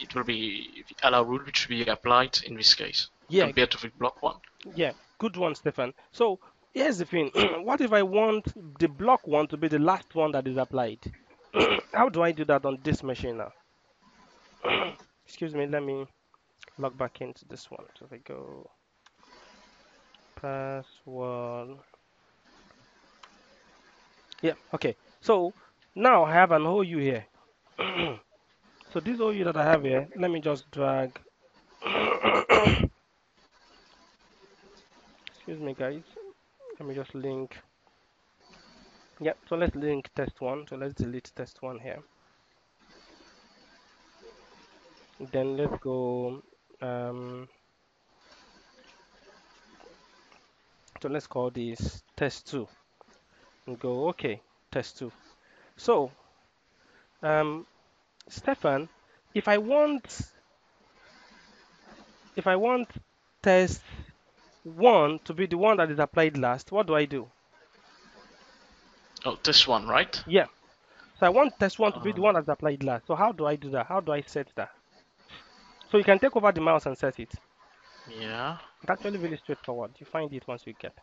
it will be the allow rule which will be applied in this case Yeah. compared to the block one. Yeah. Good one, Stefan. So here's the thing. What if I want the block one to be the last one that is applied? How do I do that on this machine now? Excuse me. Let me log back into this one. So if I go password. Yeah. Okay. So now I have an OU here. So this OU that I have here, let me just drag. Excuse me, guys. Let me just link. Yep. So let's link test one. So let's delete test one here. Then let's go. So let's call this test two. And go okay, test two. So, Stefan, if I want test one to be the one that is applied last, what do I do? Oh, this one, right? Yeah. So I want test one to be the one that's applied last. So how do I do that? How do I set that? So you can take over the mouse and set it. Yeah. It's actually really straightforward. You find it once you get.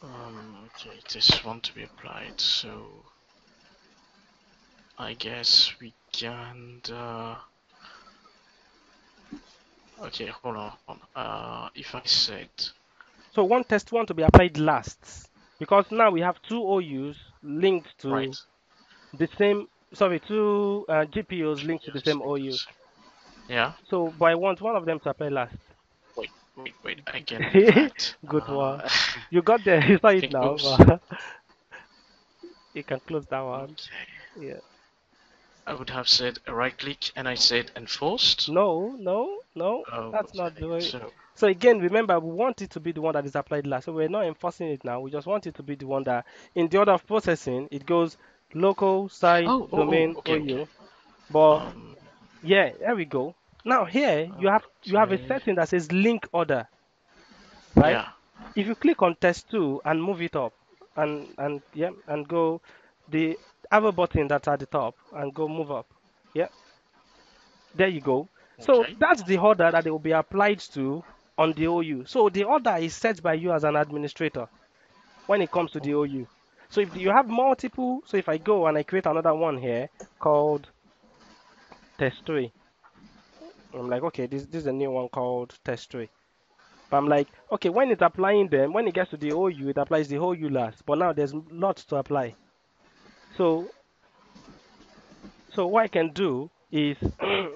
Okay, this one to be applied. So I guess we can. Okay, hold on. If I said. So want test one to be applied last, because now we have two OUs linked to Right. the same. Sorry, two GPUs linked to the same OU. Yeah. So, but I want one of them to apply last. Wait. I get that. Good one. You got there. You saw it think, now. oops. You can close that one. Okay. Yeah. I would have said right click and I said enforced. No, no, no. That's not Okay. the way. So, So again, remember, we want it to be the one that is applied last. So we're not enforcing it now. We just want it to be the one that, in the order of processing, it goes local, site, domain, okay, okay. OU. But Um, yeah, there we go. Now here you have a okay. setting that says link order, right? Yeah. If you click on test two and move it up, and yeah, and go the arrow button that's at the top and go move up. Yeah, there you go. So Okay. that's the order that it will be applied to on the OU. So the order is set by you as an administrator when it comes to the OU. So if you have multiple, so if I go and I create another one here called test 3, I'm like, okay, this is a new one called test 3. But I'm like, okay, when it's applying them, when it gets to the OU, it applies the OU last. But now there's lots to apply. So what I can do is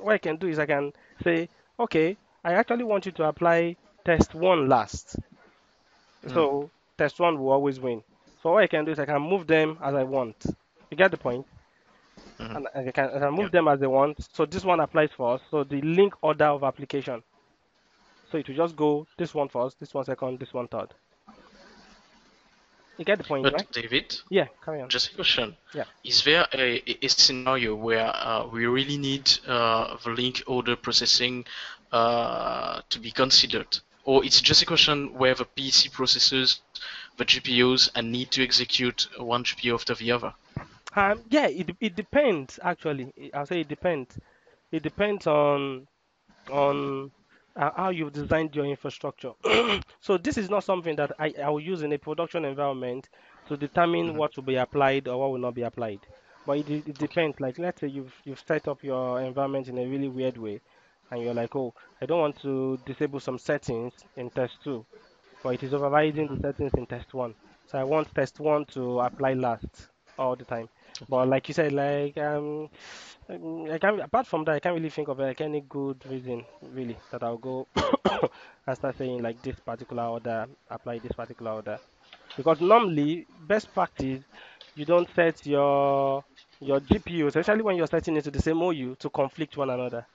what I can do is I can say, okay, I actually want you to apply test 1 last. Mm, So test 1 will always win. So what I can do is I can move them as I want. You get the point? mhm. And I can Yeah. move them as they want. So this one applies first. So the link order of application. So it will just go this one first, this one second, this one third. You get the point, But right? David, Yeah, carry on. just a question. Yeah. Is there a scenario where we really need the link order processing to be considered? Or it's just a question where the PC processes the GPUs and need to execute one GPU after the other? Yeah, it depends actually. I'll say it depends. It depends on how you've designed your infrastructure. So this is not something that I will use in a production environment to determine Mhm. what will be applied or what will not be applied. But it Okay. depends. Like let's say you've set up your environment in a really weird way, and you're like, oh, I don't want to disable some settings in test two, but it is overriding the Mhm. settings in test one. So I want test one to apply last all the time. But Okay. like you said, like I can't. Apart from that, I can't really think of like any good reason really that I'll go and start saying like this particular order apply this particular order. Because normally, best practice, you don't set your GPU, especially when you're setting it to the same OU, to conflict one another.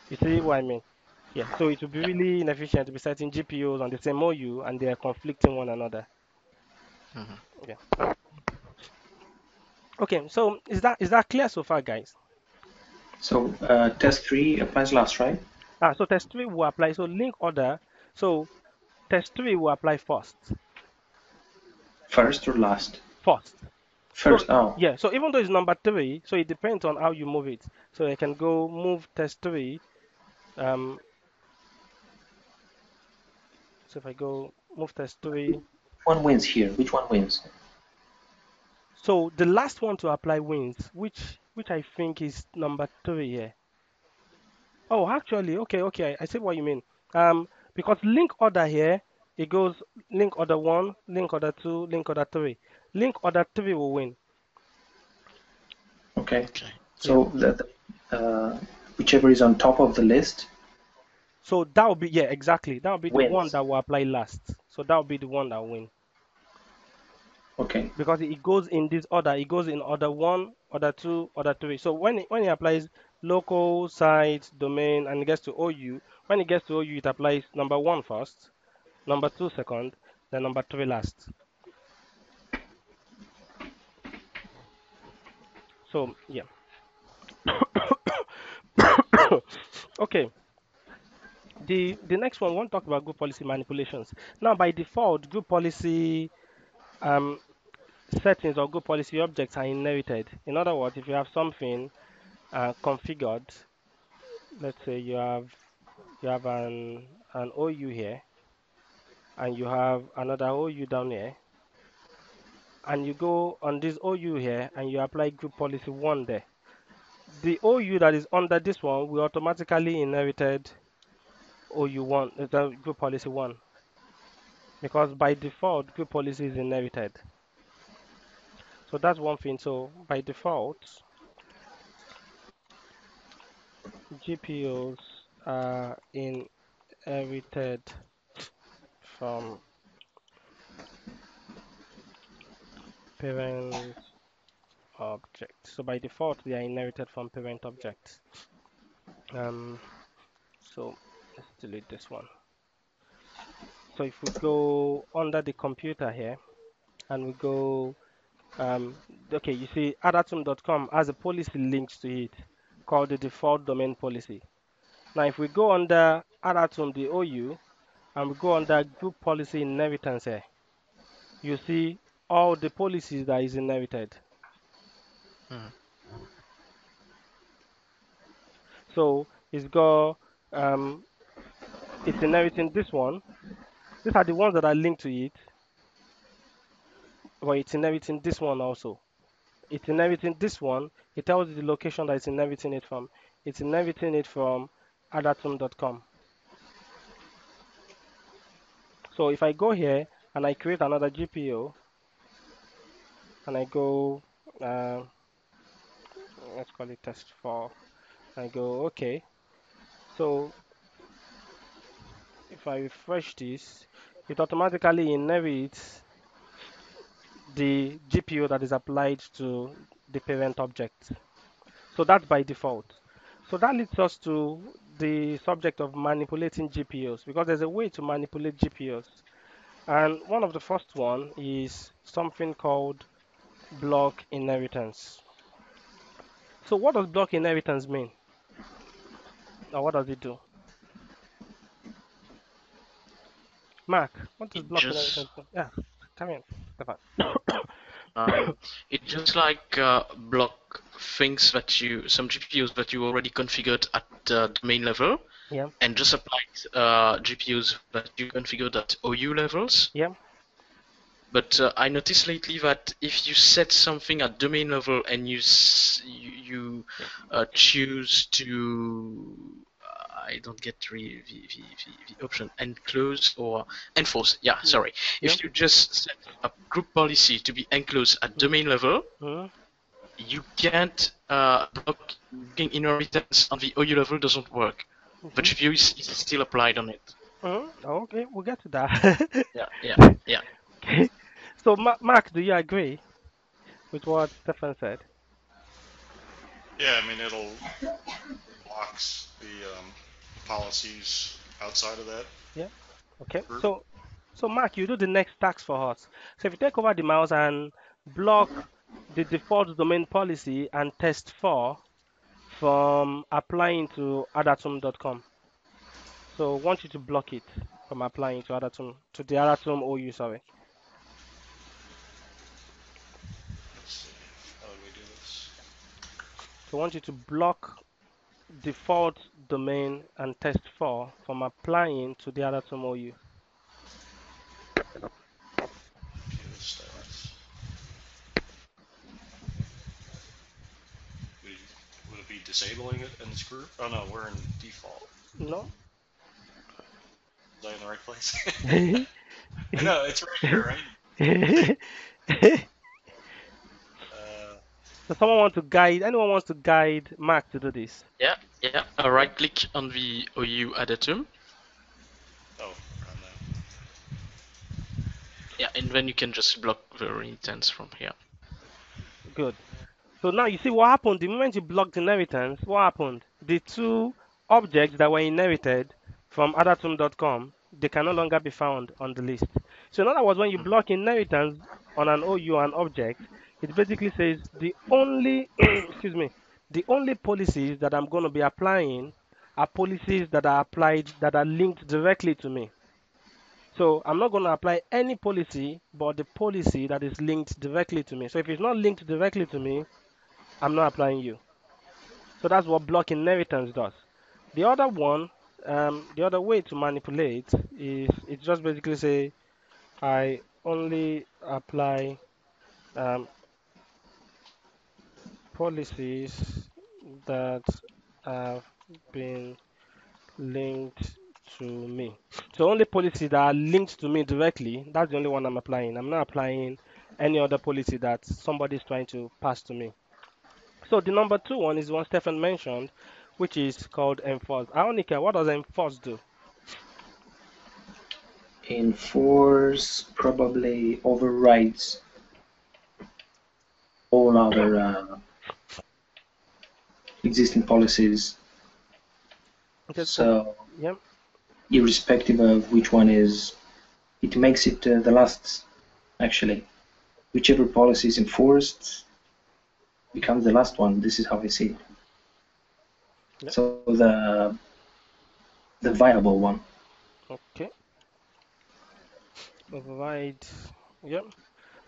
You see what I mean? Yeah. So it would be Yeah. really inefficient to be setting GPUs on the same OU and they are conflicting one another. Mhm. Yeah. Okay. So is that clear so far, guys? So test 3 applies last, right? So test three will apply. So link order. So test three will apply first. First or last? First. So First. Oh, yeah. So even though it's number three, so it depends on how you move it. So I can go move test three. Um. So if I go move test three. one wins here. Which one wins? So the last one to apply wins, which I think is number three here. Oh, actually, okay, okay, I see what you mean. Because link order here, it goes link order one, link order two, link order three. Link order three will win. Okay. Okay. Yeah. So whichever is on top of the list So that will be, yeah, exactly. That will be the one wins. that will apply last. So that will be the one that will win. Okay. Because it goes in this order. It goes in order one, order two, order three. So when it applies local, site, domain, and it gets to OU, when it gets to OU, it applies number one first, number two second, then number three last. So yeah. Okay. The next one, we want to talk about group policy manipulations. Now, by default, group policy um, settings or group policy objects are inherited. In other words, if you have something configured, let's say you have an OU here, and you have another OU down here, and you go on this OU here, and you apply group policy one there. The OU that is under this one will automatically inherited OU1, the group policy one, because by default group policy is inherited. So that's one thing. So by default, GPUs are inherited from parent object. So by default, they are inherited from parent objects. So let's delete this one. So if we go under the computer here and we go, okay, you see adatum.com has a policy linked to it called the default domain policy. Now, if we go under adatum, the OU, and we go under group policy inheritance here, you see all the policies that is inherited. Hmm. So it's got, it's inheriting this one. These are the ones that are linked to it, but it's inheriting this one also. It's inheriting this one. It tells you the location that it's inheriting it from. It's inheriting it from adatum.com. So if I go here and I create another GPO and I go, let's call it test 4. I go, okay. So if I refresh this, it automatically inherits the GPO that is applied to the parent object. So that's by default. So that leads us to the subject of manipulating GPOs, because there's a way to manipulate GPOs. And one of the first one is something called block inheritance. So what does block inheritance mean? Or what does it do? Mark, what does It block just inheritance do? Yeah, come in, Stefan. it just like block things that you some GPUs that you already configured at the domain level, Yeah, and just applied GPUs that you configured at OU levels. yeah. But I noticed lately that if you set something at domain level and you choose to I don't get the option enclose or enforce. Yeah, sorry. Yeah. If you just set a group policy to be enclosed at domain level, Mm-hmm. you can't blocking inheritance on the OU level doesn't work. The GPU is still applied on it. Mm-hmm. Okay, we'll get to that. Yeah, yeah, yeah. Okay. So, Mark, do you agree with what Stefan said? Yeah, I mean it'll blocks the policies outside of that Yeah. Okay. group. So Mark, you do the next task for us. So if you take over the mouse and block the default domain policy and test 4 from applying to adatum.com. So I want you to block it from applying to adatum to the adatum OU, sorry. Let's see. How do we do this? So I want you to block default domain and test 4 from applying to the adatum OU. Computer stats. Would, would it be disabling it in this group? Oh no, we're in default. No? Is I in the right place? No, it's right here, right? So anyone wants to guide Mark to do this? Yeah, yeah. Right click on the OU adatum. Oh, around that. Yeah, and then you can just block the inheritance from here. Good. So now you see what happened. The moment you blocked inheritance, what happened? The two objects that were inherited from adatum.com, they can no longer be found on the list. So in other words, when you block inheritance on an OU an object, it basically says the only excuse me, the only policies that I'm going to be applying are policies that are applied that are linked directly to me. So I'm not going to apply any policy but the policy that is linked directly to me. So if it's not linked directly to me, I'm not applying you. So that's what block inheritance does. The other one, the other way to manipulate is it just basically say I only apply policies that have been linked to me. So only policies that are linked to me directly, that's the only one I'm applying. I'm not applying any other policy that somebody is trying to pass to me. So the number 2 one is one Stefan mentioned, which is called enforce. Ionica, what does enforce do? Enforce probably overrides all other existing policies. Okay, So yeah. irrespective of which one is, it makes it the last, actually. Whichever policy is enforced becomes the last one. This is how I see it. Yeah. So the viable one. Okay. Provide. Yeah.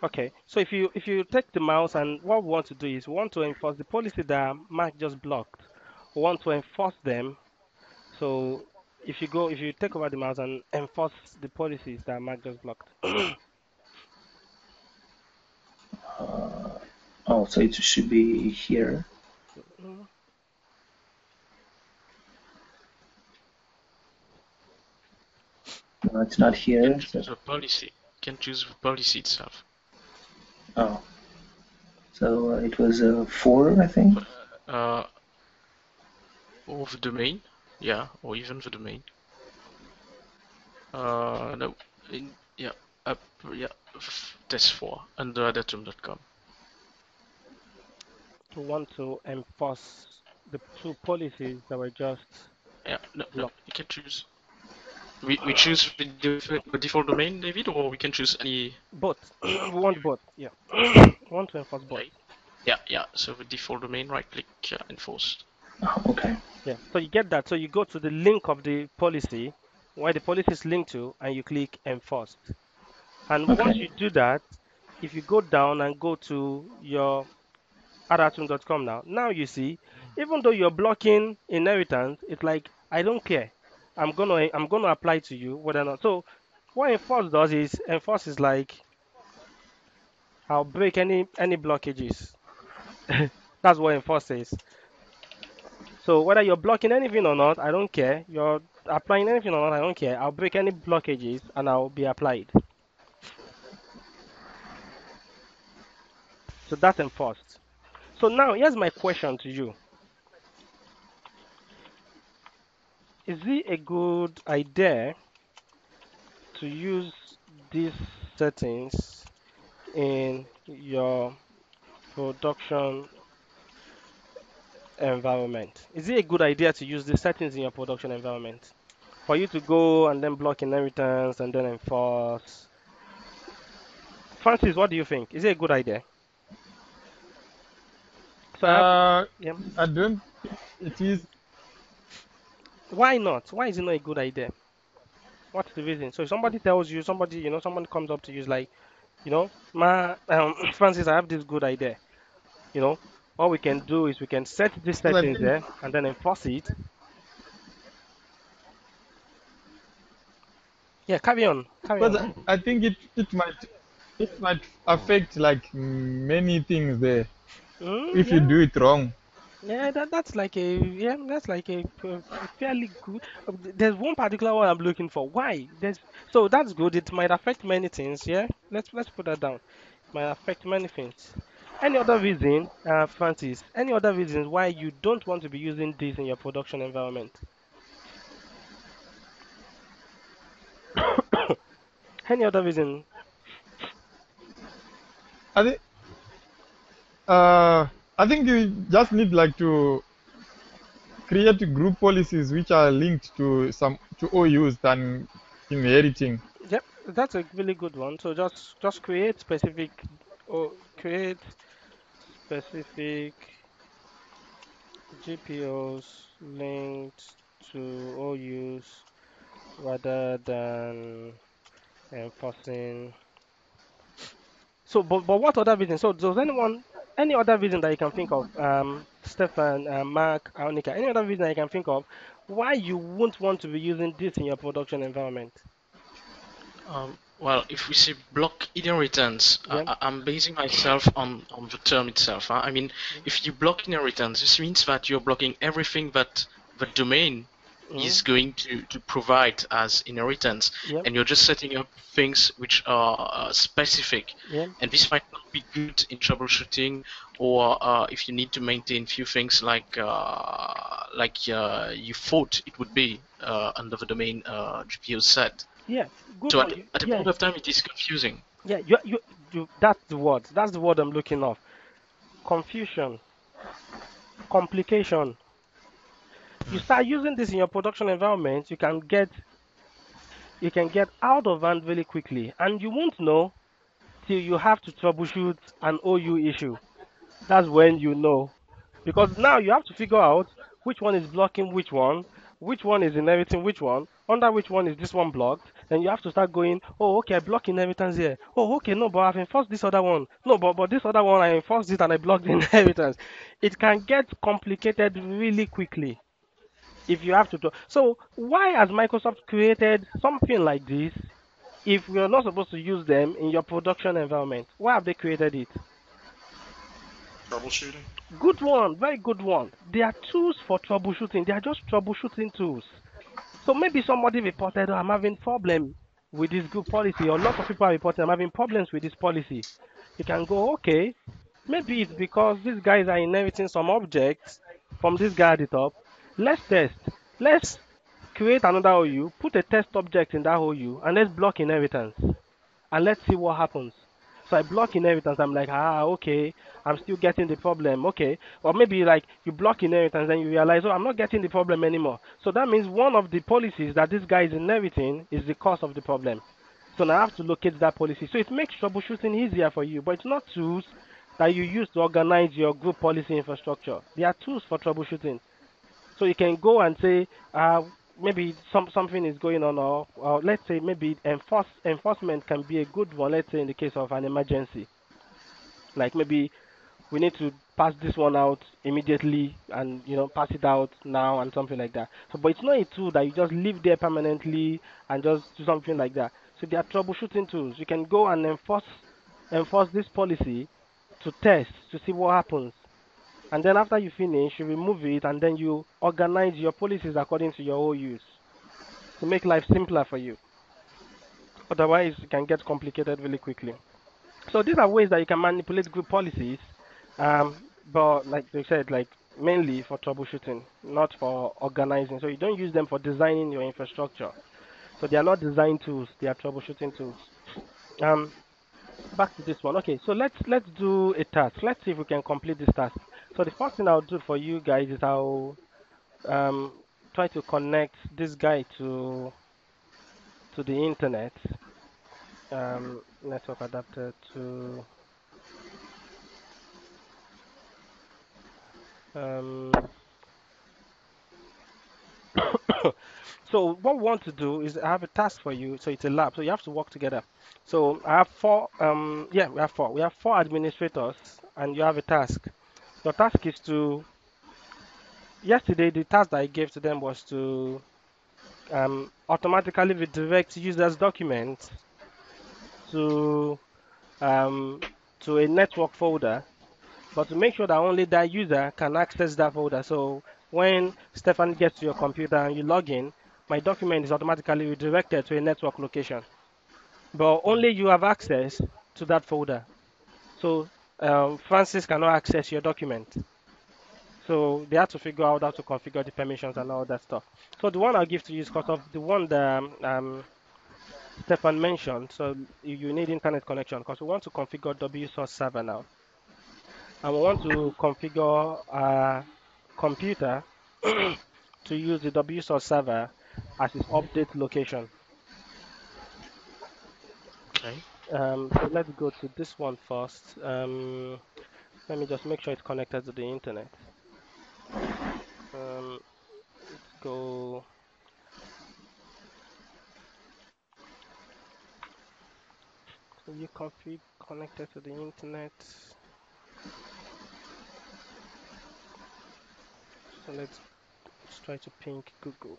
Okay. So if you take the mouse, and what we want to do is we want to enforce the policy that Mark just blocked. We want to enforce them. So if you take over the mouse and enforce the policies that Mark just blocked. Oh, so it should be here. No, it's not You can here. So, choose a policy. You can choose the policy itself. oh, so it was 4, I think. Uh, or the domain, yeah, or even the domain. No, yeah, up, yeah, test 4 under datum.com. We want to enforce the two policies that were just Yeah, no, blocked. you can choose. We choose the default domain, David, or we can choose any. Both. We want both. Yeah. We want to enforce both. Okay. Yeah. So the default domain, right click, enforce. Oh, okay. Yeah. So you get that. So you go to the link of the policy, where the policy is linked to, and you click enforce. And once Okay. you do that, if you go down and go to your adatum.com now you see, even though you're blocking inheritance, it's like I don't care. I'm gonna apply to you whether or not. So what enforce does is enforce is like I'll break any blockages. That's what enforce is. So whether you're blocking anything or not, I don't care. You're applying anything or not, I don't care. I'll break any blockages and I'll be applied. So that's enforced. So now here's my question to you. Is it a good idea to use these settings in your production environment? Is it a good idea to use the settings in your production environment? For you to go and then block inheritance and then enforce. Francis, what do you think? Is it a good idea? So I have, yeah. I don't think it is. Why not? Why is it not a good idea? What's the reason? So if somebody tells you, someone comes up to you, is like, Francis, I have this good idea. You know, all we can do is we can set these Because I settings think there and then enforce it. Yeah, carry on, carry because on. I think it might affect like many things there if you Yeah, do it wrong. yeah, that's like a fairly good. There's one particular one I'm looking for. Why? So that's good. It might affect many things. Yeah, let's put that down. Might affect many things. Any other reason, Francis? Any other reasons why you don't want to be using this in your production environment? Any other reason? I think uh, I think you just need like to create group policies which are linked to some to OUs than inheriting. Yep, that's a really good one. So just create specific or create specific GPOs linked to OUs rather than enforcing. So, but what other reason? So, does any other reason that you can think of, Stefan, Mark, Aonika, any other reason that you can think of why you wouldn't want to be using this in your production environment? Well, if we say block inheritance, Yeah. I'm basing myself on the term itself. Huh? I mean, if you block inheritance, this means that you're blocking everything that the domain Mm, is going to provide as inheritance, yeah. and you're just setting up things which are specific. Yeah. And this might not be good in troubleshooting, or if you need to maintain few things like you thought it would be under the domain GPO set. Yeah. Good So one. at a Yeah. point of time, it is confusing. Yeah. That's the word. That's the word I'm looking of. confusion, complication. You start using this in your production environment, you can get out of hand really quickly, and you won't know till you have to troubleshoot an OU issue. That's when you know. Because now you have to figure out which one is blocking which one is inheriting which one, under which one is this one blocked. Then you have to start going, oh, okay, I block inheritance here. Oh, okay, no, but I've enforced this other one. No, but this other one, I enforced it and I blocked the inheritance. It can get complicated really quickly if you have to do. So why has Microsoft created something like this if we are not supposed to use them in your production environment? Why have they created it? Troubleshooting. Good one, very good one. They are tools for troubleshooting. They are just troubleshooting tools. So maybe somebody reported, oh, I'm having problem with this group policy, or lots of people are reporting, I'm having problems with this policy. You can go, okay, maybe it's because these guys are inheriting some objects from this guy at the top. Let's test. Let's create another OU, put a test object in that OU, and let's block inheritance. And let's see what happens. So I block inheritance. I'm like, okay, I'm still getting the problem. Okay. Or maybe like you block inheritance and you realize, oh, I'm not getting the problem anymore. So that means one of the policies that this guy is inheriting is the cause of the problem. So now I have to locate that policy. So it makes troubleshooting easier for you, but it's not tools that you use to organize your group policy infrastructure. They are tools for troubleshooting. So you can go and say, maybe something is going on, or let's say maybe enforcement can be a good one. Let's say in the case of an emergency, like maybe we need to pass this one out immediately, and pass it out now and something like that. So, but it's not a tool that you just leave there permanently and just do something like that. So they are troubleshooting tools. You can go and enforce this policy to test to see what happens. And then after you finish, you remove it and then you organize your policies according to your own use to make life simpler for you. Otherwise, it can get complicated really quickly. So these are ways that you can manipulate group policies, but like they said, like mainly for troubleshooting, not for organizing. So you don't use them for designing your infrastructure. So they are not design tools; they are troubleshooting tools. Um, Back to this one. Okay, so let's do a task. Let's see if we can complete this task. So the first thing I'll do for you guys is I'll try to connect this guy to the internet. Network adapter to um. So what we want to do is I have a task for you. So it's a lab. So you have to work together. So I have four. Yeah, we have four. We have four administrators, and you have a task. Your task is to. Yesterday, the task that I gave to them was to automatically redirect users' documents to a network folder, but to make sure that only that user can access that folder. So when Stefan gets to your computer and you log in, my document is automatically redirected to a network location, but only you have access to that folder. So Francis cannot access your document. So they have to figure out how to configure the permissions and all that stuff. So the one I'll give to you is because of the one that Stefan mentioned. So you need internet connection because we want to configure WSOS server now. And we want to configure a computer to use the WSOS server as its update location. Okay. So let's go to this one first. Let me just make sure it's connected to the internet. Let's go. So you config connected to the internet. So let's try to ping Google.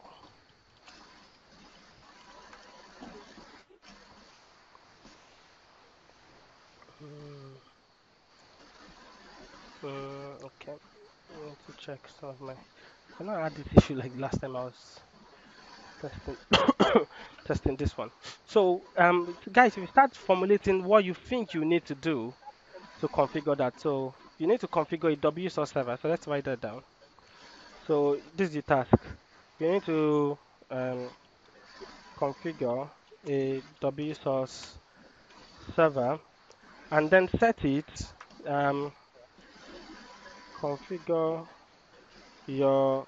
Mm, okay. I need to check some of my. I know I had this issue like last time I was testing testing this one. So guys, if you start formulating what you think you need to do to configure that, so you need to configure a WSOS server. So let's write that down. So this is the task. You need to um, configure a WSOS server and then set it. Um, configure your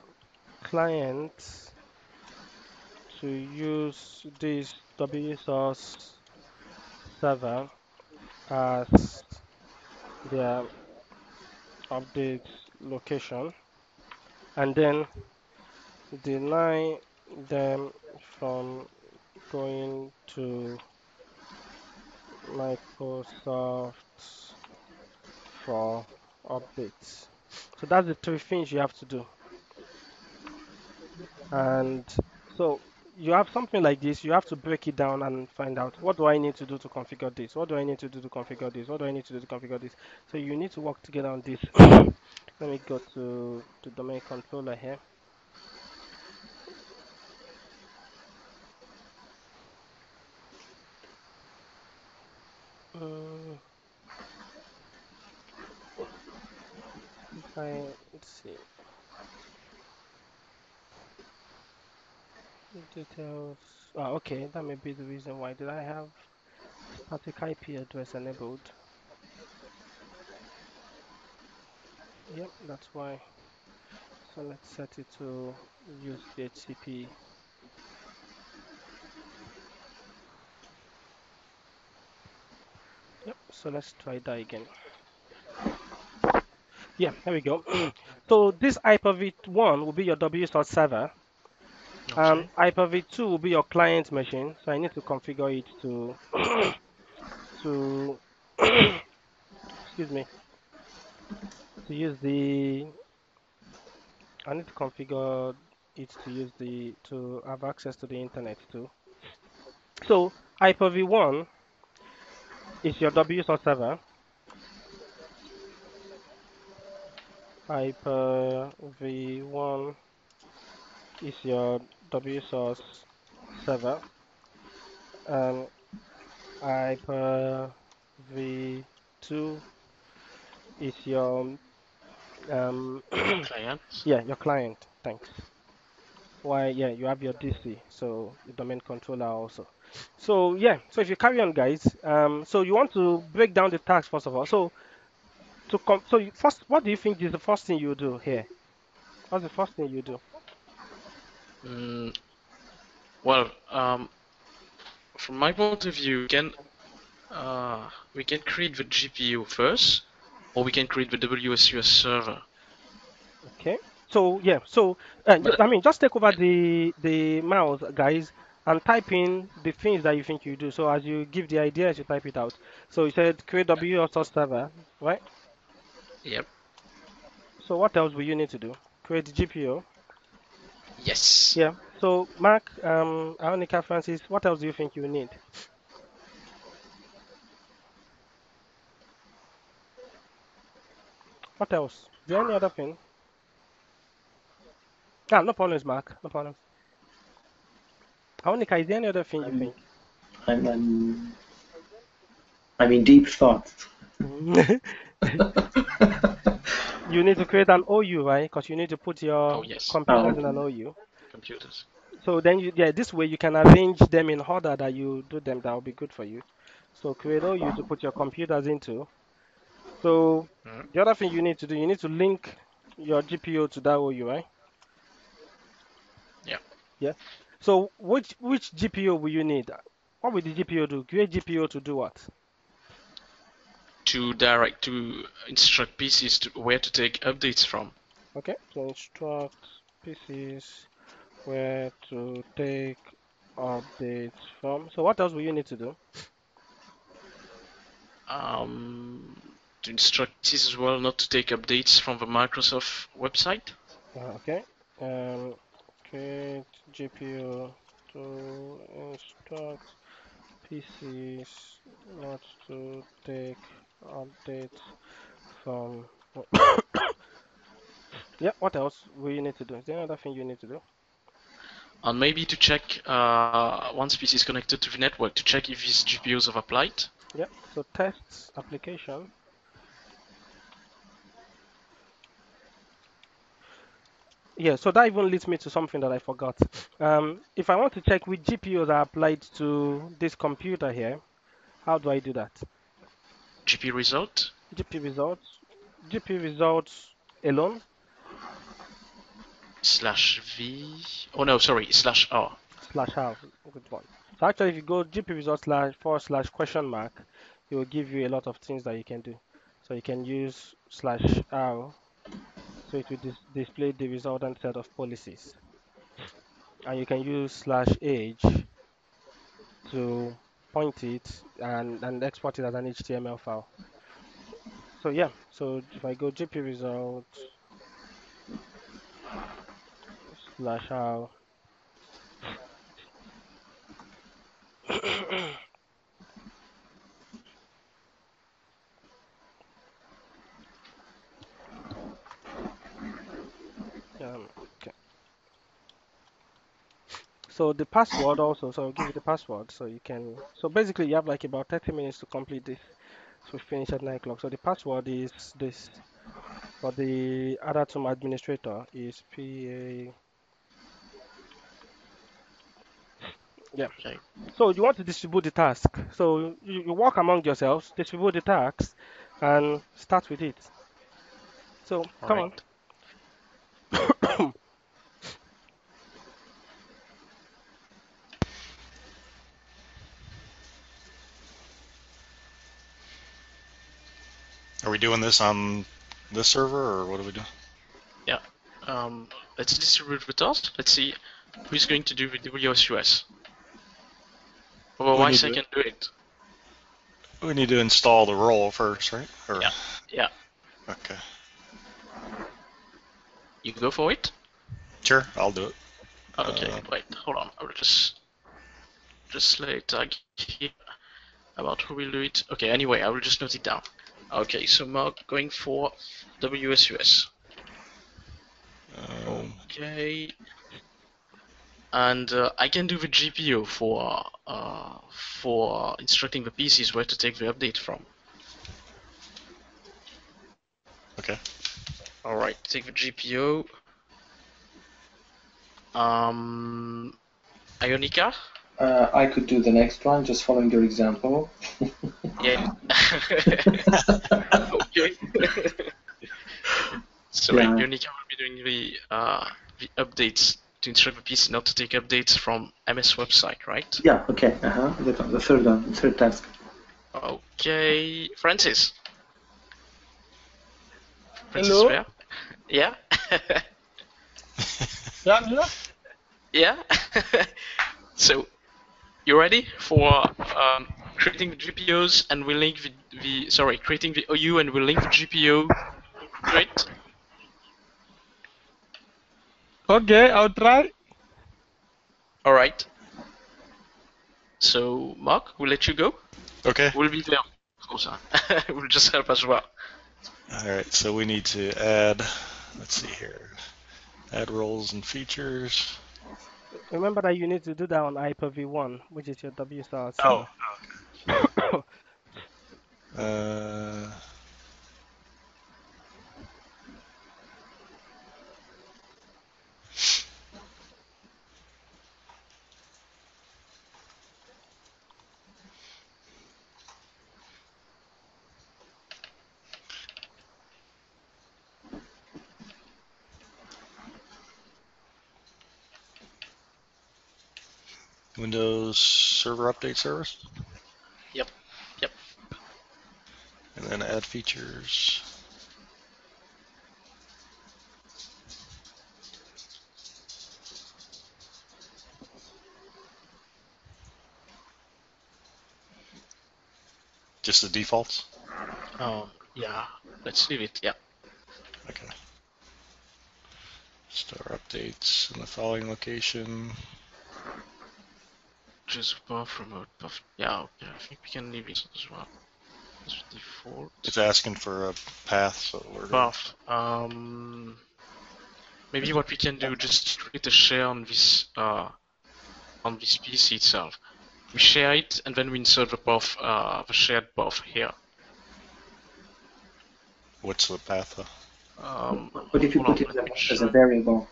client to use this WSOS server as their update location, and then deny them from going to Microsoft for updates. So that's the three things you have to do. And so you have something like this, you have to break it down and find out what do I need to do to configure this? What do I need to do to configure this? What do I need to do to configure this? So you need to work together on this. Let me go to the domain controller here. Um, if I let's see details. Ah, okay, that may be the reason why. Did I have static IP address enabled? Yep, that's why. So let's set it to use DHCP. Yep, so let's try that again. Yeah, there we go. So this Hyper-V1 will be your WSOS server. Okay. Hyper-V2 will be your client machine. So I need to configure it to to excuse me, to use the I need to configure it to use the to have access to the internet too. So Hyper-V1 is your WSOS server. Hyper-V1 is your WSOS server. Um, Hyper-V2 is your um Client. yeah, your client. Thanks. Why, yeah, you have your DC, so the domain controller also. So yeah, so if you carry on, guys, so you want to break down the tasks first of all. So first, what do you think is the first thing you do here? What's the first thing you do? Mm, well, from my point of view, we can create the GPU first, or we can create the WSUS server. Okay. So yeah, so But I mean, just take over the mouse, guys, and type in the things that you think you do. So as you give the ideas, you type it out. So you said create WSOS server, right? yep, So what else will you need to do? Create the GPU. yes. Yeah. So Mark, Aonika, Francis, what else do you think you need? What else? Is there any other thing? Ah, no problems, Mark. No problems. Aonika, is there any other thing you I'm, think? I'm, I'm, I'm in deep thought. You need to create an OU, right? Because you need to put Oh your yes, computers in Okay. an OU. computers. So then yeah, this way you can arrange them in order that you do them. That will be good for you. So create OU to put your computers into. So Mm, the other thing you need to do, you need to link your GPU to that OU, right? yeah. Yeah. So which GPU will you need? What will the GPU do? Create GPU to do what? To instruct PCs to where to take updates from. Okay. So instruct PCs where to take updates from. So what else will you need to do? To instruct PCs as well not to take updates from the Microsoft website. Okay. Um, create GPU to instruct PCs not to take updates from. Yeah. What else will you need to do? Is there another thing you need to do? And maybe to check once PC is connected to the network to check if these GPUs have applied. Yeah. So tests application. Yeah, so that even leads me to something that I forgot. If I want to check which GPUs are applied to this computer here, how do I do that? GPU result. GPU results, GPU results. alone. /v. Oh no, sorry, /r. /r. Good one. So actually, if you go GP result // ? It will give you a lot of things that you can do. So you can use /r, so it will display the resultant set of policies, and you can use /age to point it and export it as an HTML file. So yeah, so if I go GP result /r. Okay. So the password also, so I'll give you the password so you can, so basically you have like about 30 minutes to complete this. So we finish at 9 o'clock. So the password is this, for the Adatum administrator is PA. Yeah. Okay. So you want to distribute the task. So you work among yourselves, distribute the tasks, and start with it. So All come right. on. Are we doing this on this server, or what are we doing? Yeah. Let's distribute the task. Let's see who's going to do the WSUS. Otherwise, I can do it. We need to install the role first, right? Or, Yeah. Yeah. Okay. You go for it? Sure, I'll do it. Okay, wait, hold on. I will just lay a tag here about who will do it. Okay, anyway, I will just note it down. Okay, so Mark going for WSUS. Okay. And I can do the GPO for instructing the PCs where to take the update from. Okay. All right, take the GPO. Ionica? I could do the next one, just following your example. Yeah. Okay. So Yeah. Ionica will be doing the updates to instruct the PC not to take updates from MS website, right? Yeah, okay. The third one, third task. Okay, Francis. Francis Hello? there? Yeah? Yeah, I'm here. Yeah? So, you ready for creating the GPOs and we'll link creating the OU and we'll link the GPO to it? Okay, I'll try. Alright. So, Mark, we'll let you go. Okay. We'll be there. Also. We'll just help as well. All right, so we need to add, let's see here, add roles and features. Remember that you need to do that on Hyper-V1, which is your WSTAR Oh, server. Windows Server Update Service, Yep. and then add features. Just the defaults? Yeah. Let's leave it, yeah. Okay. Store updates in the following location. Just buff, remote buff. Yeah, okay. I think we can leave it as well. As default. It's asking for a path, so we're going Buff. Maybe what we can do, just create a share on this PC itself. We share it and then we insert the buff, the shared buff here. What's the path? What if you put it as a variable?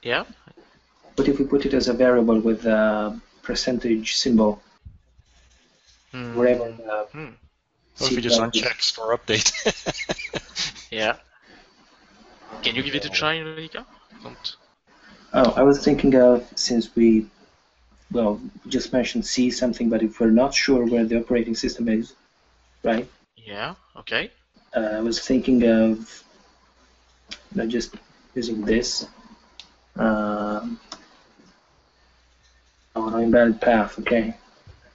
Yeah? What if we put it as a variable with a percentage symbol? Wherever the What if you just uncheck store update? Yeah. Can you give it a try, Enrica? Don't. Oh, I was thinking of, since we, well, just mentioned C something, but if we're not sure where the operating system is, right? Yeah. Okay. I was thinking of just using this. Oh, no, embedded path. Okay.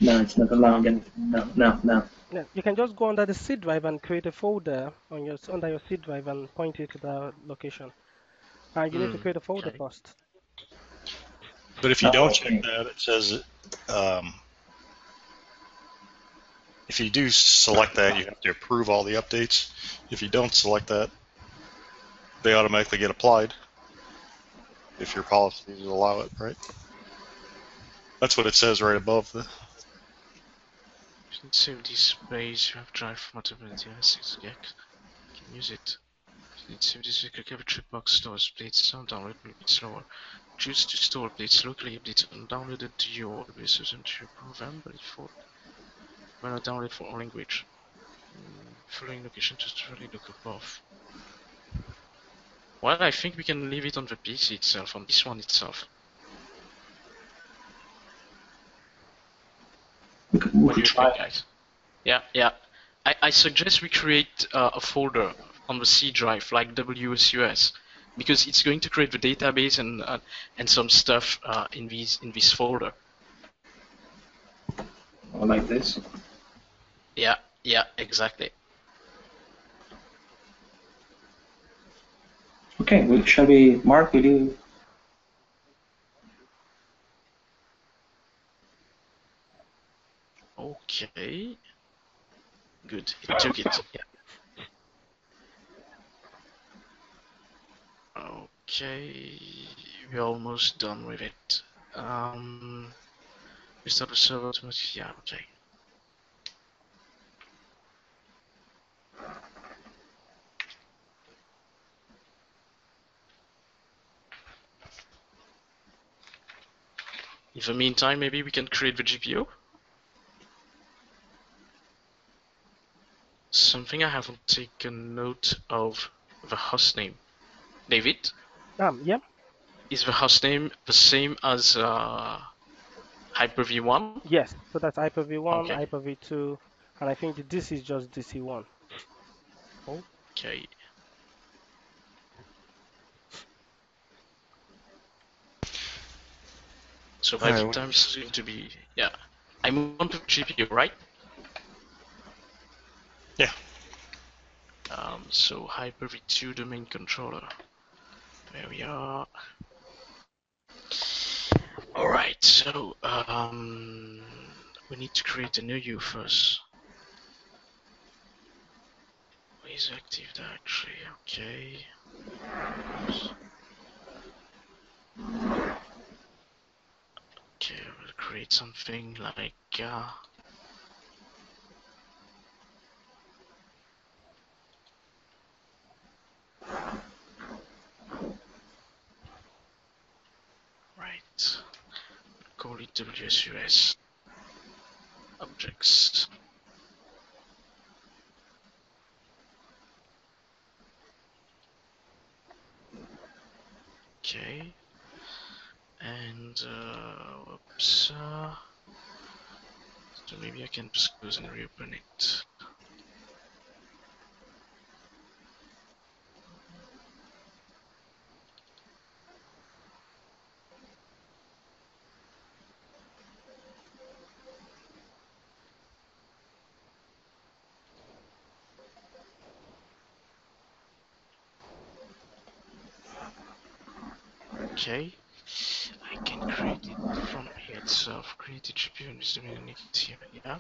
No, it's not allowing anything. No. Yeah, you can just go under the C drive and create a folder on your under your C drive and point it to the location. And you need to create a folder Okay. first. But if you Oh, don't okay. check that, it says if you do select that, you have to approve all the updates. If you don't select that, they automatically get applied if your policies allow it, right? That's what it says right above the. Save this space. You have drive formatability. Can use it. Save this checkbox stores plates. Some download will be slower. Choose to store plates locally. Updates downloaded to your devices and to your program, but default when not downloaded for all language. Following location just really look above. Well, I think we can leave it on the PC itself, on this one itself. What do you think, guys? Yeah. I suggest we create a folder on the C drive, like WSUS, because it's going to create the database and some stuff in this folder. Or like this. Yeah, exactly. Okay, shall we, Mark, will you? Okay. Good, it took it. Yeah. Okay, we're almost done with it. We start the server automatically. Yeah, okay. In the meantime, maybe we can create the GPO. Something I haven't taken note of, the hostname. David, Yeah. is the hostname the same as Hyper-V 1? Yes. So that's Hyper-V1, Okay. Hyper-V2, and I think this is just DC1. Okay. So by the time this is going to be, yeah. I move on to GPU, right? Yeah. So Hyper-V2 domain controller. There we are. Alright, so we need to create a new U first. Where is active directory? Okay. Okay, we'll create something like right. Call it WSUS objects. Okay. And whoops. So maybe I can just close and reopen it. Okay. I can create it from here itself. Create a GPU and distribute it here. Yeah.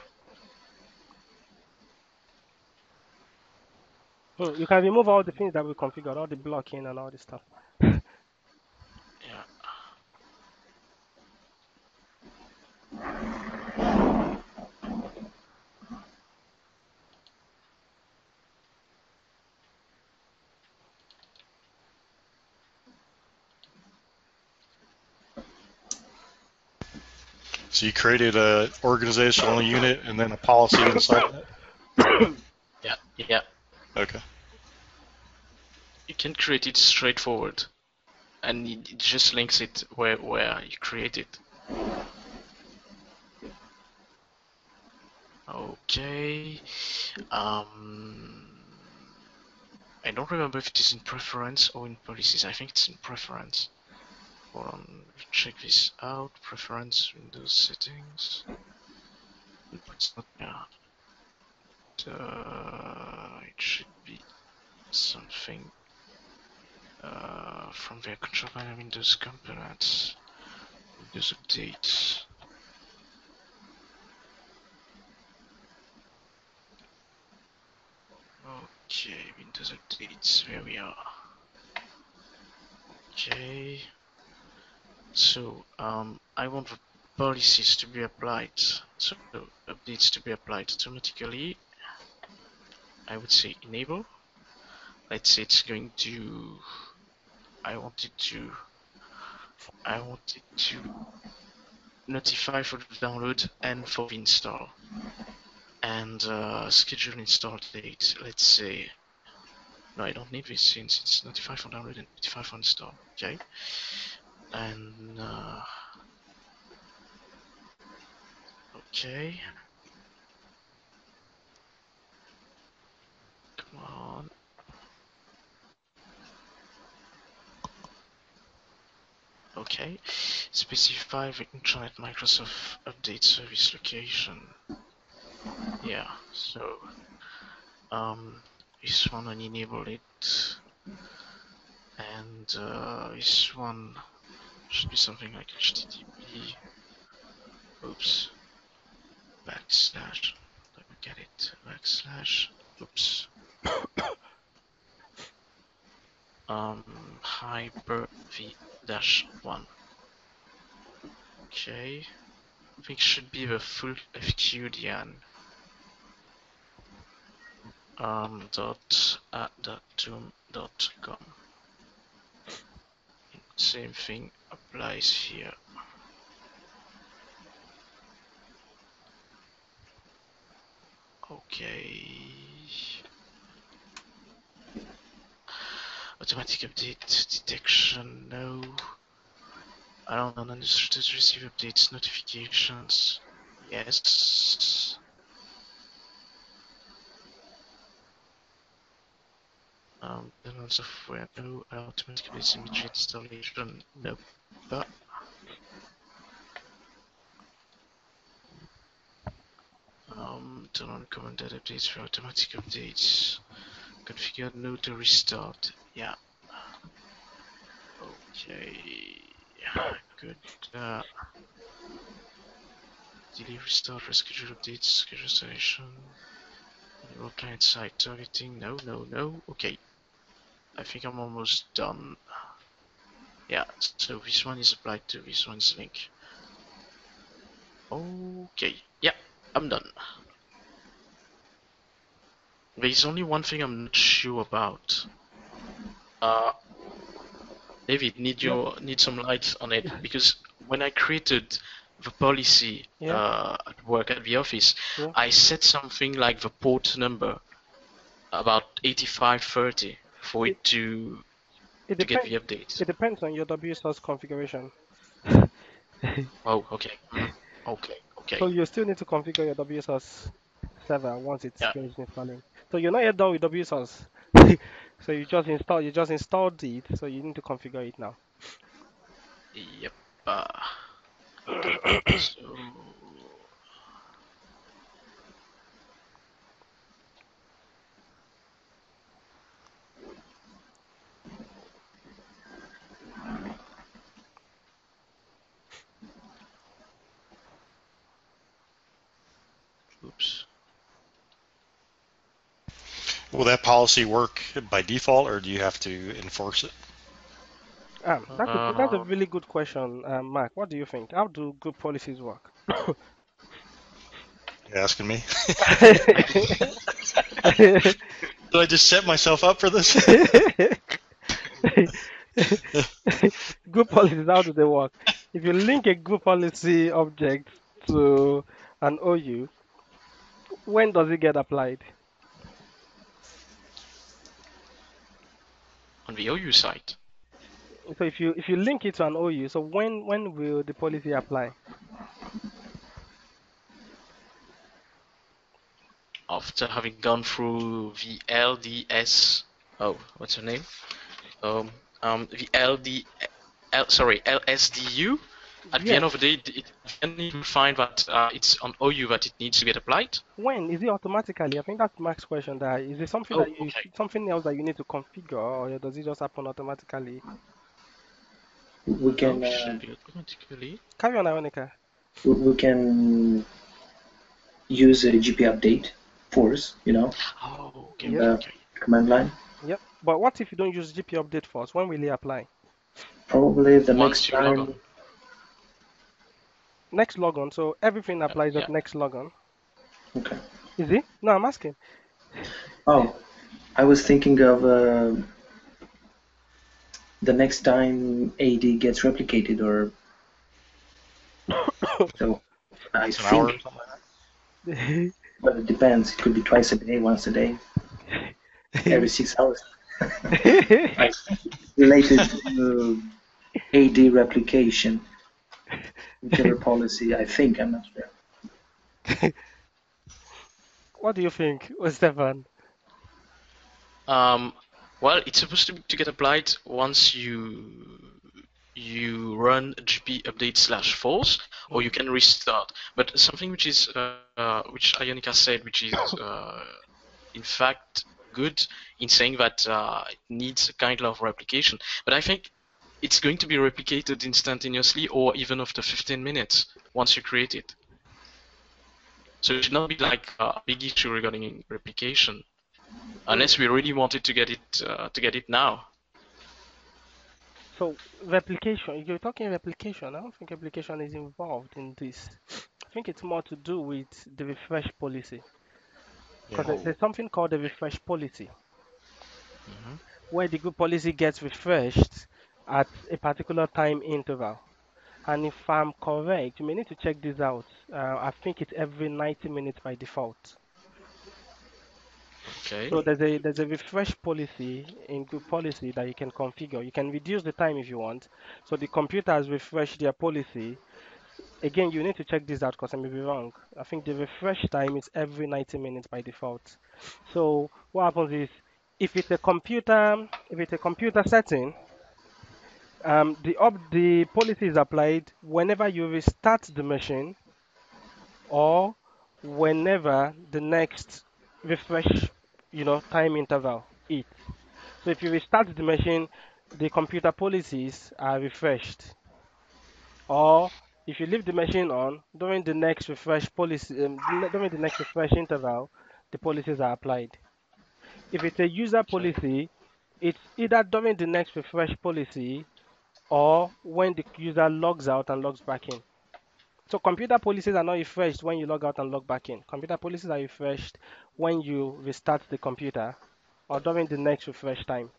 You can remove all the things that we configured, all the blocking and all this stuff. Yeah. So you created a organizational unit and then a policy inside that? Yeah. Okay. You can create it straightforward, and it just links it where you create it. Okay. I don't remember if it is in preference or in policies. I think it's in preference. Hold on, check this out. Preference, Windows settings. No, it's not there. It should be something from their control panel, Windows components, Windows updates. Okay, Windows updates, there we are. Okay. So, I want the policies to be applied, so updates to be applied automatically. I would say enable. Let's say it's going to, I want it to notify for the download and for the install. And schedule install date, let's say, no, I don't need this since it's notify for download and notify for install, okay? And, okay. Come on. Okay, specify the Internet Microsoft Update Service location. Yeah, so this one I enable it, and this one should be something like HTTP. Oops. Backslash. Let me get it. Backslash. Oops. Hyper v dash 1. Okay. I think it should be the full fqdn. Dot at dot com. Same thing applies here. Okay. Automatic update detection, no. I don't know, unrestricted receive updates, notifications, yes. Download software, no. Automatic updates, immediate installation, no. But turn on recommended updates for automatic updates. Configure no to restart, yeah. Okay, good. Delete, restart, reschedule updates, schedule installation. Enable client side targeting, no, no, no. Okay, I think I'm almost done. Yeah, so this one is applied to this one's link. Okay, yeah, I'm done. There's only one thing I'm not sure about. David, need some light on it, because when I created the policy at work at the office, I set something like the port number about 8530 for it to get the updates. It depends on your WSOS configuration. Oh, okay. Okay, okay. So you still need to configure your WSOS server once it's finished installing. So you're not yet done with WSOS. So you just installed it, so you need to configure it now. Yep. So oops. Will that policy work by default, or do you have to enforce it? That's a really good question, Mark. What do you think? How do group policies work? You're asking me? Do I just set myself up for this? Group policies, how do they work? If you link a group policy object to an OU, when does it get applied? the OU side. So if you link it to an OU, so when will the policy apply? After having gone through the LDS, oh, what's her name? The LSDU. At the Yes. end of the day, then you will find that it's on OU that it needs to get applied. When is it automatically? I think that's Max's question. That is it something Oh, that you okay. something else that you need to configure, or does it just happen automatically? We No, can should be automatically. Carry on, Ironica. we can use a GP update force, Oh, okay, Yep. okay, the okay. command line. Yep. But what if you don't use GP update first? When will it apply? Probably the Once next you log time. on. Next logon. So everything applies Yeah. at next logon. Okay. Is it? No, I'm asking. Oh, I was thinking of the next time AD gets replicated, or so. I Once an hour or think, something like that. but it depends. It could be twice a day, once a day, every 6 hours. I related to AD replication, whichever policy. I think, I'm not sure. What do you think, Stefan? Well, it's supposed to get applied once you run gp update / force, or you can restart. But something which is which Ionica said, which is in fact good in saying that it needs a kind of replication. But I think it's going to be replicated instantaneously or even after 15 minutes once you create it. So it should not be like a big issue regarding replication, unless we really wanted to get it now. So replication, you're talking replication. I don't think replication is involved in this. I think it's more to do with the refresh policy. Because Yeah. there's something called the refresh policy, Mhm. where the group policy gets refreshed at a particular time interval. And if I'm correct, you may need to check this out. I think it's every 90 minutes by default. Okay. So there's a refresh policy in group policy that you can configure. You can reduce the time if you want. So the computer has refreshed their policy. Again, you need to check this out because I may be wrong. I think the refresh time is every 90 minutes by default. So what happens is if it's a computer setting, the policy is applied whenever you restart the machine or whenever the next refresh, time interval is. So if you restart the machine, the computer policies are refreshed. Or if you leave the machine on during the next refresh policy, during the next refresh interval, the policies are applied. If it's a user Okay. policy, it's either during the next refresh policy or when the user logs out and logs back in. So computer policies are not refreshed when you log out and log back in. Computer policies are refreshed when you restart the computer or during the next refresh time.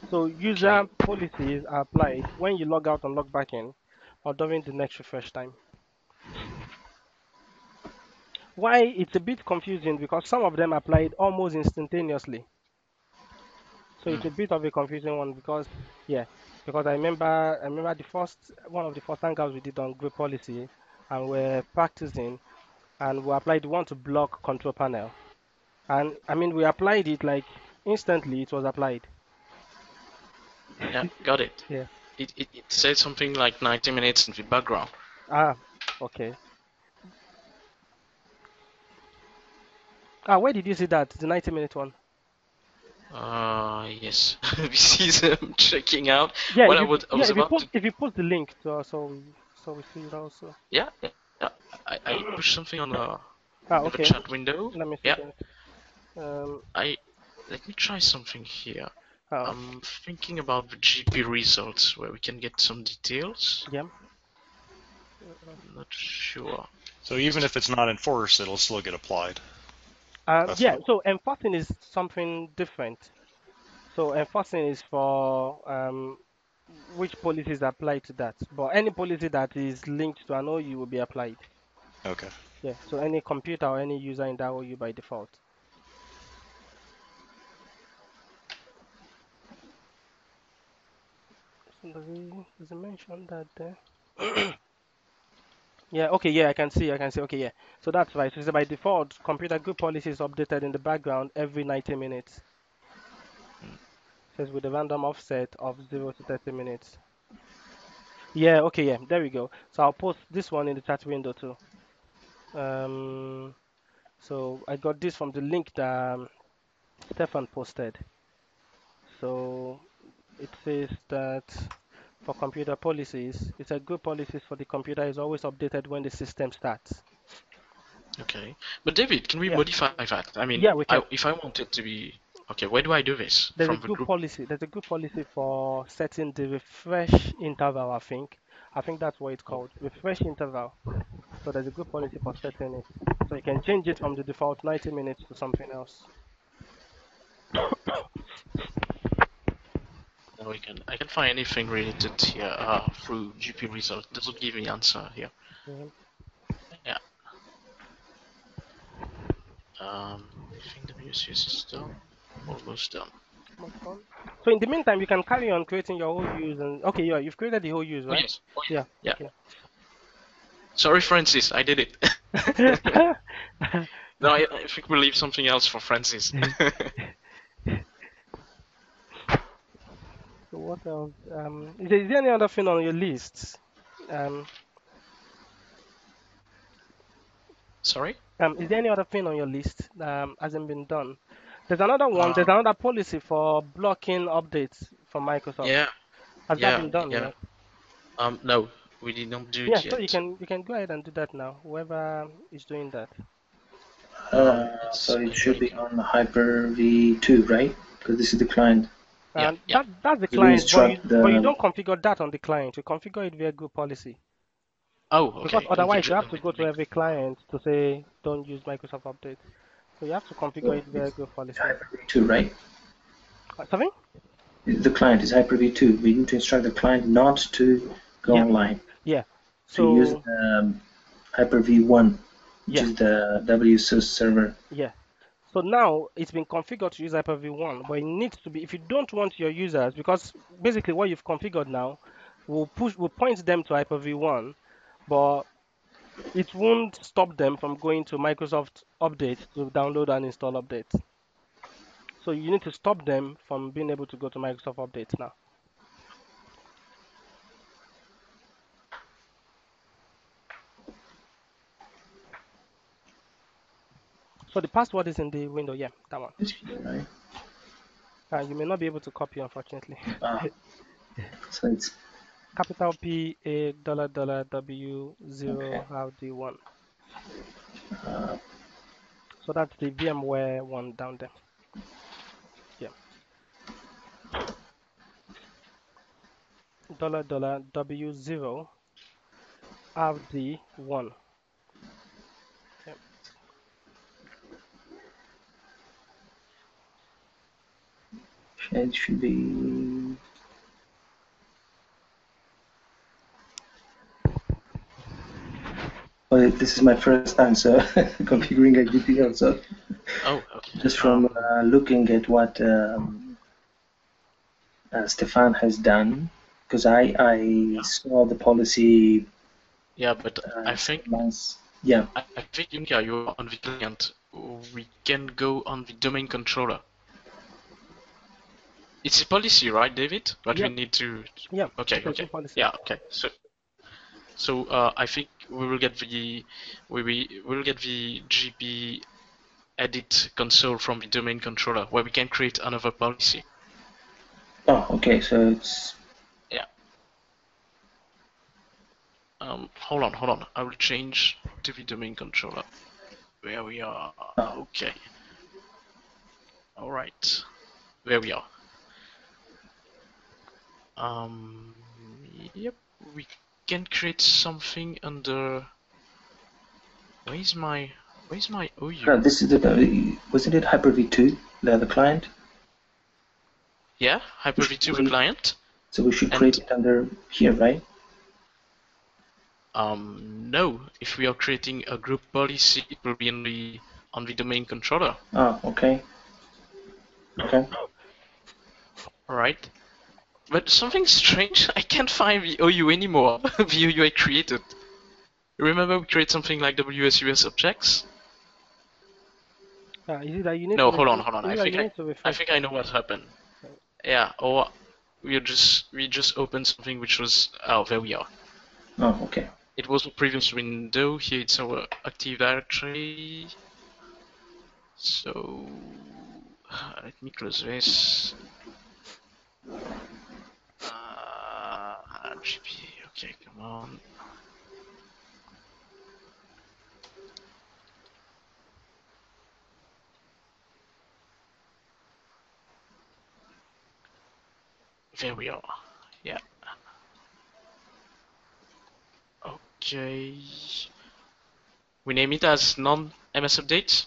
So Okay. user policies are applied when you log out and log back in or during the next refresh time. Why it's a bit confusing because some of them applied almost instantaneously. So Hmm. it's a bit of a confusing one because yeah, because I remember the first one of the first hangouts we did on group policy and we're practicing and we applied one to block control panel. And I mean we applied it like instantly it was applied. Yeah, got it. Yeah. It said something like 90 minutes in the background. Ah, okay. Ah, where did you see that? The 90-minute one? Yes. This is checking out. Yeah, Well, if you I yeah, was if you about post to. if you post the link to so we see it also. Yeah, yeah, yeah. I pushed something Ah, in the okay. chat window. Let me see Yeah. that. Um, I Let me try something here. oh, I'm thinking about the GP results where we can get some details. yeah. Not sure. So even if it's not enforced, it'll still get applied. That's Yeah. what. So enforcing is something different. So enforcing is for which policies apply to that. But any policy that is linked to an OU will be applied. Okay. Yeah. So any computer or any user in that OU by default. Does it mention that there? Yeah, okay, yeah, I can see, okay, yeah. So that's right. So by default, computer group policy is updated in the background every 90 minutes. Says with a random offset of 0 to 30 minutes. Yeah, okay, yeah, there we go. So I'll post this one in the chat window too. So I got this from the link that Stefan posted. So it says that for computer policies, it's a good policies for the computer is always updated when the system starts. Okay. But David, can we Yeah, modify that? I mean, yeah, we can. if I want it to be okay, where do I do this? There's a From the good group? policy. There's a good policy for setting the refresh interval, I think. I think that's what it's called. Refresh interval. So there's a good policy for setting it. So you can change it from the default 90 minutes to something else. No, I can find anything related here through GP result. Doesn't give me answer here. Yeah. Yeah. I think the MCSE is done. Almost done. Almost done. So in the meantime, you can carry on creating your whole use and okay, yeah, you've created the whole use, Oh right? yes. Oh Yeah. yeah. Okay. Sorry, Francis, I did it. No, I think we'll leave something else for Francis. So what else? Is there any other thing on your list? Um, Sorry? is there any other thing on your list that hasn't been done? There's another one. There's Uh, another policy for blocking updates from Microsoft. yeah, Has that yeah, been done yeah. yet? No, we did not do Yeah. it So you yet. can go ahead and do that now. Whoever is doing that. So it I'm should going. be on Hyper-V 2, right? Because this is the client. Yeah, And yeah. that's the So we client, but instruct you the don't configure that on the client. You configure it via group policy. Oh, Because okay. On the otherwise you have to go to domain. every client to say don't use Microsoft Update. So you have to configure so it via it's group policy. Hyper-V 2, right? Something? The client is Hyper-V 2. We need to instruct the client not to go Yeah, online, yeah. to use So Hyper-V 1, which yeah, is the WSUS server. yeah. So now it's been configured to use Hyper-V1, but it needs to be if you don't want your users because basically what you've configured now will point them to Hyper-V1, but it won't stop them from going to Microsoft Update to download and install updates. So you need to stop them from being able to go to Microsoft Updates now. So the password is in the window, yeah, that one. It's here, right? You may not be able to copy, unfortunately. Ah, so it's Capital P A dollar dollar W okay. 0 how D 1. Uh, So that's the VMware one down there. Yeah. Dollar dollar W 0 RD 1. Yeah. it should be. Well, this is my first time, so configuring a GPL. So Oh, okay. just from looking at what Stefan has done, because I saw the policy Yeah, but I think months. Yeah. I think Yunka, you're on the client. We can go on the domain controller. It's a policy, right, David? But Yeah. we need to. Yeah. Okay, It's a okay. good policy. Yeah, okay. So I think we will get the we will get the GP edit console from the domain controller where we can create another policy. Oh, okay. So it's Yeah. Hold on. I will change to the domain controller. Where we are. Okay. All right. There we are. Yep. We can create something under. Where's my OU? no, this is the wasn't it Hyper-V 2, the client? Yeah, Hyper-V 2 the client. So we should And- create it under here, right? No. If we are creating a group policy, it will be on the domain controller. Oh, okay. Okay. All right. But something strange, I can't find the OU anymore, the OU I created. Remember we create something like WSUS objects? Is it that you need No, to hold on, refresh? hold on. Is it that you need to I refresh? think I know what happened. Yeah, or we just opened something which was there we are. Oh, okay. It was a previous window. Here it's our Active Directory. So let me close this. GP. Okay, come on. There we are. Yeah. Okay. We name it as non-MS updates.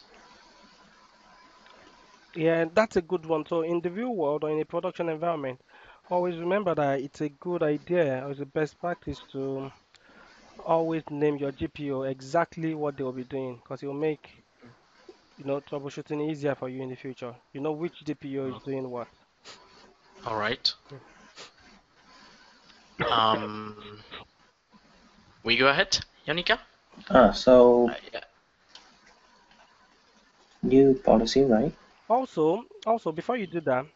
Yeah, that's a good one. So in the real world or in a production environment, always remember that it's a good idea or it's a best practice to always name your GPO exactly what they'll be doing because it will make troubleshooting easier for you in the future. You know which GPO is doing what. All right. We go ahead, Janika. So Yeah. new policy, right? Also, before you do that,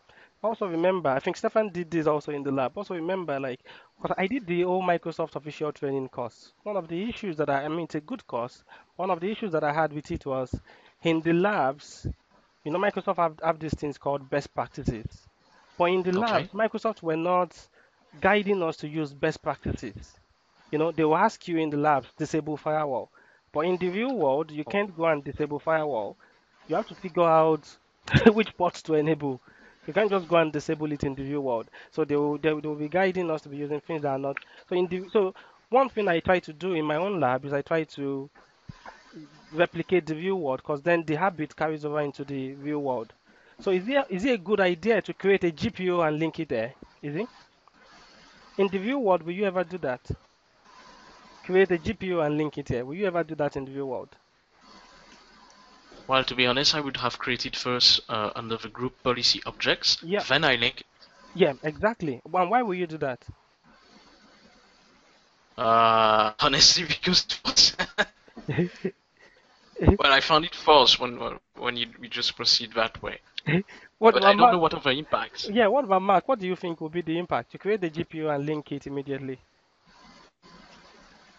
also remember, I think Stefan did this also in the lab. Also remember, like, because I did the whole Microsoft official training course. One of the issues that I mean, it's a good course. One of the issues that I had with it was in the labs, Microsoft have these things called best practices. But in the Okay. labs, Microsoft were not guiding us to use best practices. They will ask you in the labs, disable firewall. But in the real world, you can't go and disable firewall. You have to figure out which ports to enable. You can't just go and disable it in the real world. So they will be guiding us to be using things that are not. So one thing I try to do in my own lab is I try to replicate the real world because then the habit carries over into the real world. So is it a good idea to create a GPO and link it there? Is it? In the real world, will you ever do that? Create a GPO and link it here. Will you ever do that in the real world? Well, to be honest, I would have created first under the group policy objects. Yeah. Then I link. Yeah, exactly. And why will you do that? Honestly, because it was well, I found it false when we just proceed that way. What But I about don't Mark? know what are the impacts. Yeah, what about Mark? What do you think will be the impact? You create the GPU and link it immediately.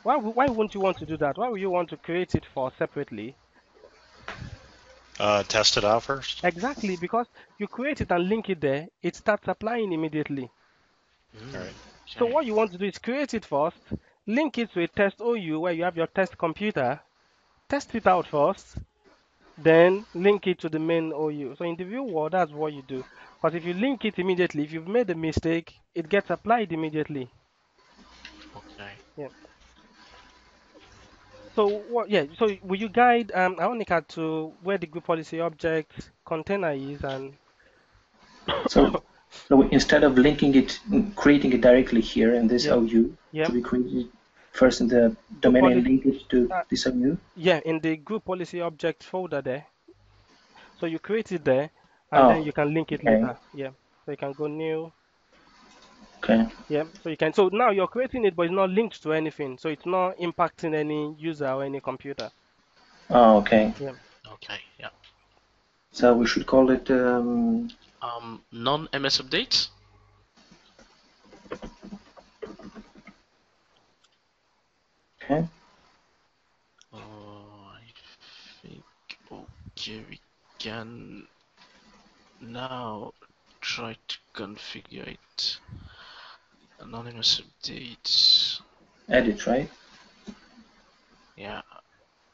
Why wouldn't you want to do that? Why would you want to create it for separately? Test it out first. Exactly, because you create it and link it there, it starts applying immediately. All right. So what you want to do is create it first, link it to a test OU where you have your test computer, test it out first, then link it to the main OU. So in the real world, that's what you do. Because if you link it immediately, if you've made a mistake, it gets applied immediately. Okay. Yeah. So what? Yeah. So will you guide Aonika to where the group policy object container is and So instead of linking it, creating it directly here in this yeah, OU, yeah, should we create it first in the group domain and policy. link it to Uh, this OU? yeah, in the group policy object folder there. So you create it there, and then Oh, you can link it okay, later. Yeah. So you can go new. okay. Yeah. So you can. So now you're creating it, but it's not linked to anything. So it's not impacting any user or any computer. Oh, okay. Yeah. Okay. Yeah. So we should call it Non-MS updates. okay. I think okay we can now try to configure it. Anonymous updates. Edit, right? Yeah,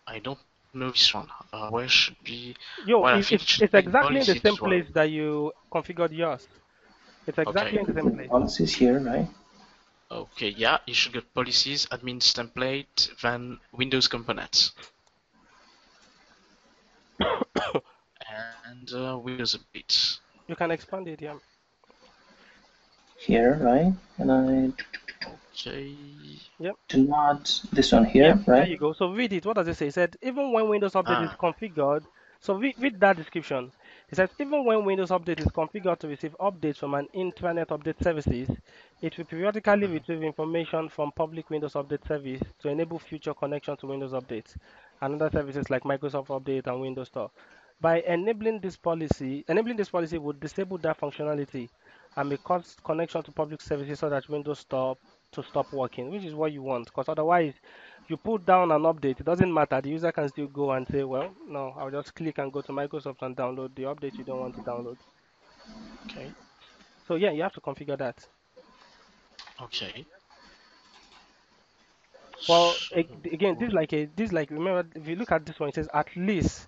I don't know this one. Where should be? Yo, Well, I think it should it's be in exactly in the policies same as well. place that you configured yours. It's exactly Okay. in the same place. Policies here, right? Okay, yeah, you should get policies, admins template, then Windows components. And Windows updates. You can expand it, yeah. Here, right? And I Okay. Yep. do not this one here, Yeah, there right? you go. So read it. What does it say? It said even when Windows Update is configured, so read that description. It says even when Windows Update is configured to receive updates from an intranet update services, it will periodically retrieve information from public Windows Update service to enable future connection to Windows Update and other services like Microsoft Update and Windows Store. By enabling this policy would disable that functionality and may cause connection to public services so that Windows Store to stop working, which is what you want. Because otherwise, you put down an update, it doesn't matter. The user can still go and say, well, no, I'll just click and go to Microsoft and download the update you don't want to download. Okay. So yeah, you have to configure that. Okay. Well, So, again, this like remember if you look at this one, it says at least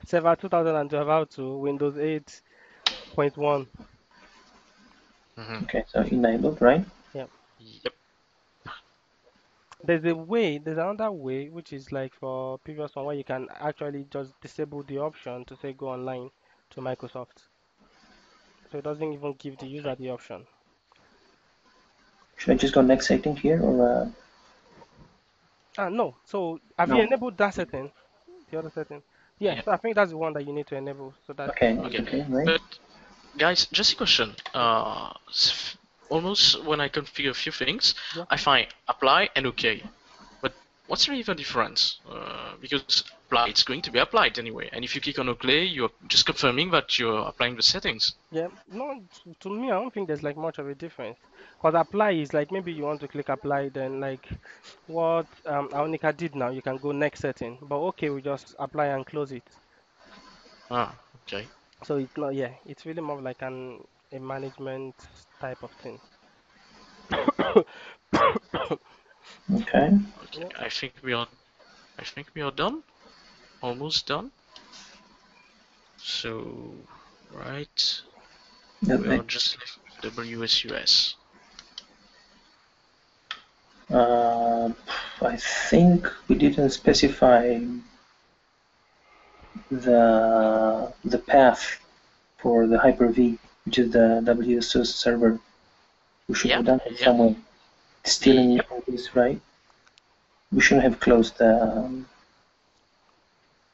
server 2012 out to Windows 8.1. Okay, so enabled, right? Yeah. Yep. There's another way, which is like for previous one where you can actually just disable the option to say go online to Microsoft. So it doesn't even give the user the option. Should I just go next setting here, or No. So have you no? enabled that setting? The other setting? Yeah. Yeah. So I think that's the one that you need to enable. So that Okay, Okay. okay, right. But guys, just a question. Almost when I configure a few things, Yeah. I find apply and OK. But what's really the difference? Because apply, it's going to be applied anyway. And if you click on OK, you're just confirming that you're applying the settings. Yeah, no, to me, I don't think there's like much of a difference. Because apply is like maybe you want to click apply, then like what Aonika did now, you can go next setting. But okay, we just apply and close it. Ah, okay. So it's not, yeah, it's really more like a management type of thing. Okay. Okay. Yeah. I think we are done. Almost done. So, right. The We are just left with WSUS. I think we didn't specify the path for the Hyper-V, which is the WSUS server. We should have done it somewhere. It's still in this, right? We shouldn't have closed the.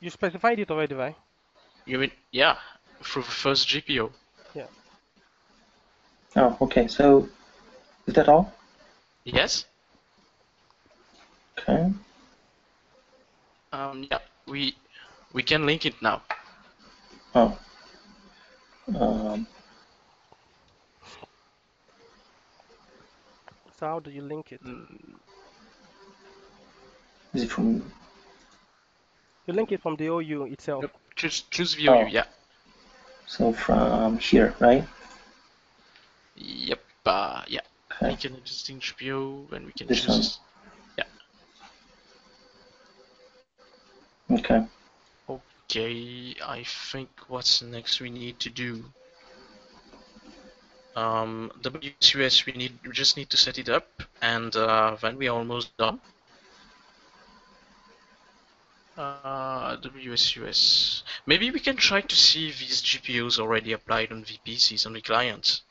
You specified it already, right? You mean, yeah, for the first GPO. Yeah. Oh, okay. So, is that all? Yes. Okay. Yeah, we can link it now. Oh. So how do you link it? Is it from? You link it from the OU itself. Yep. Choose view, yeah. So from here, right? Yep. Yeah. Okay. Link an existing GPO, and we can This choose. Yeah. Okay. Okay. I think what's next we need to do. WSUS, we just need to set it up, and then we are almost done. WSUS. Maybe we can try to see if these GPUs already applied on VPCs on the clients.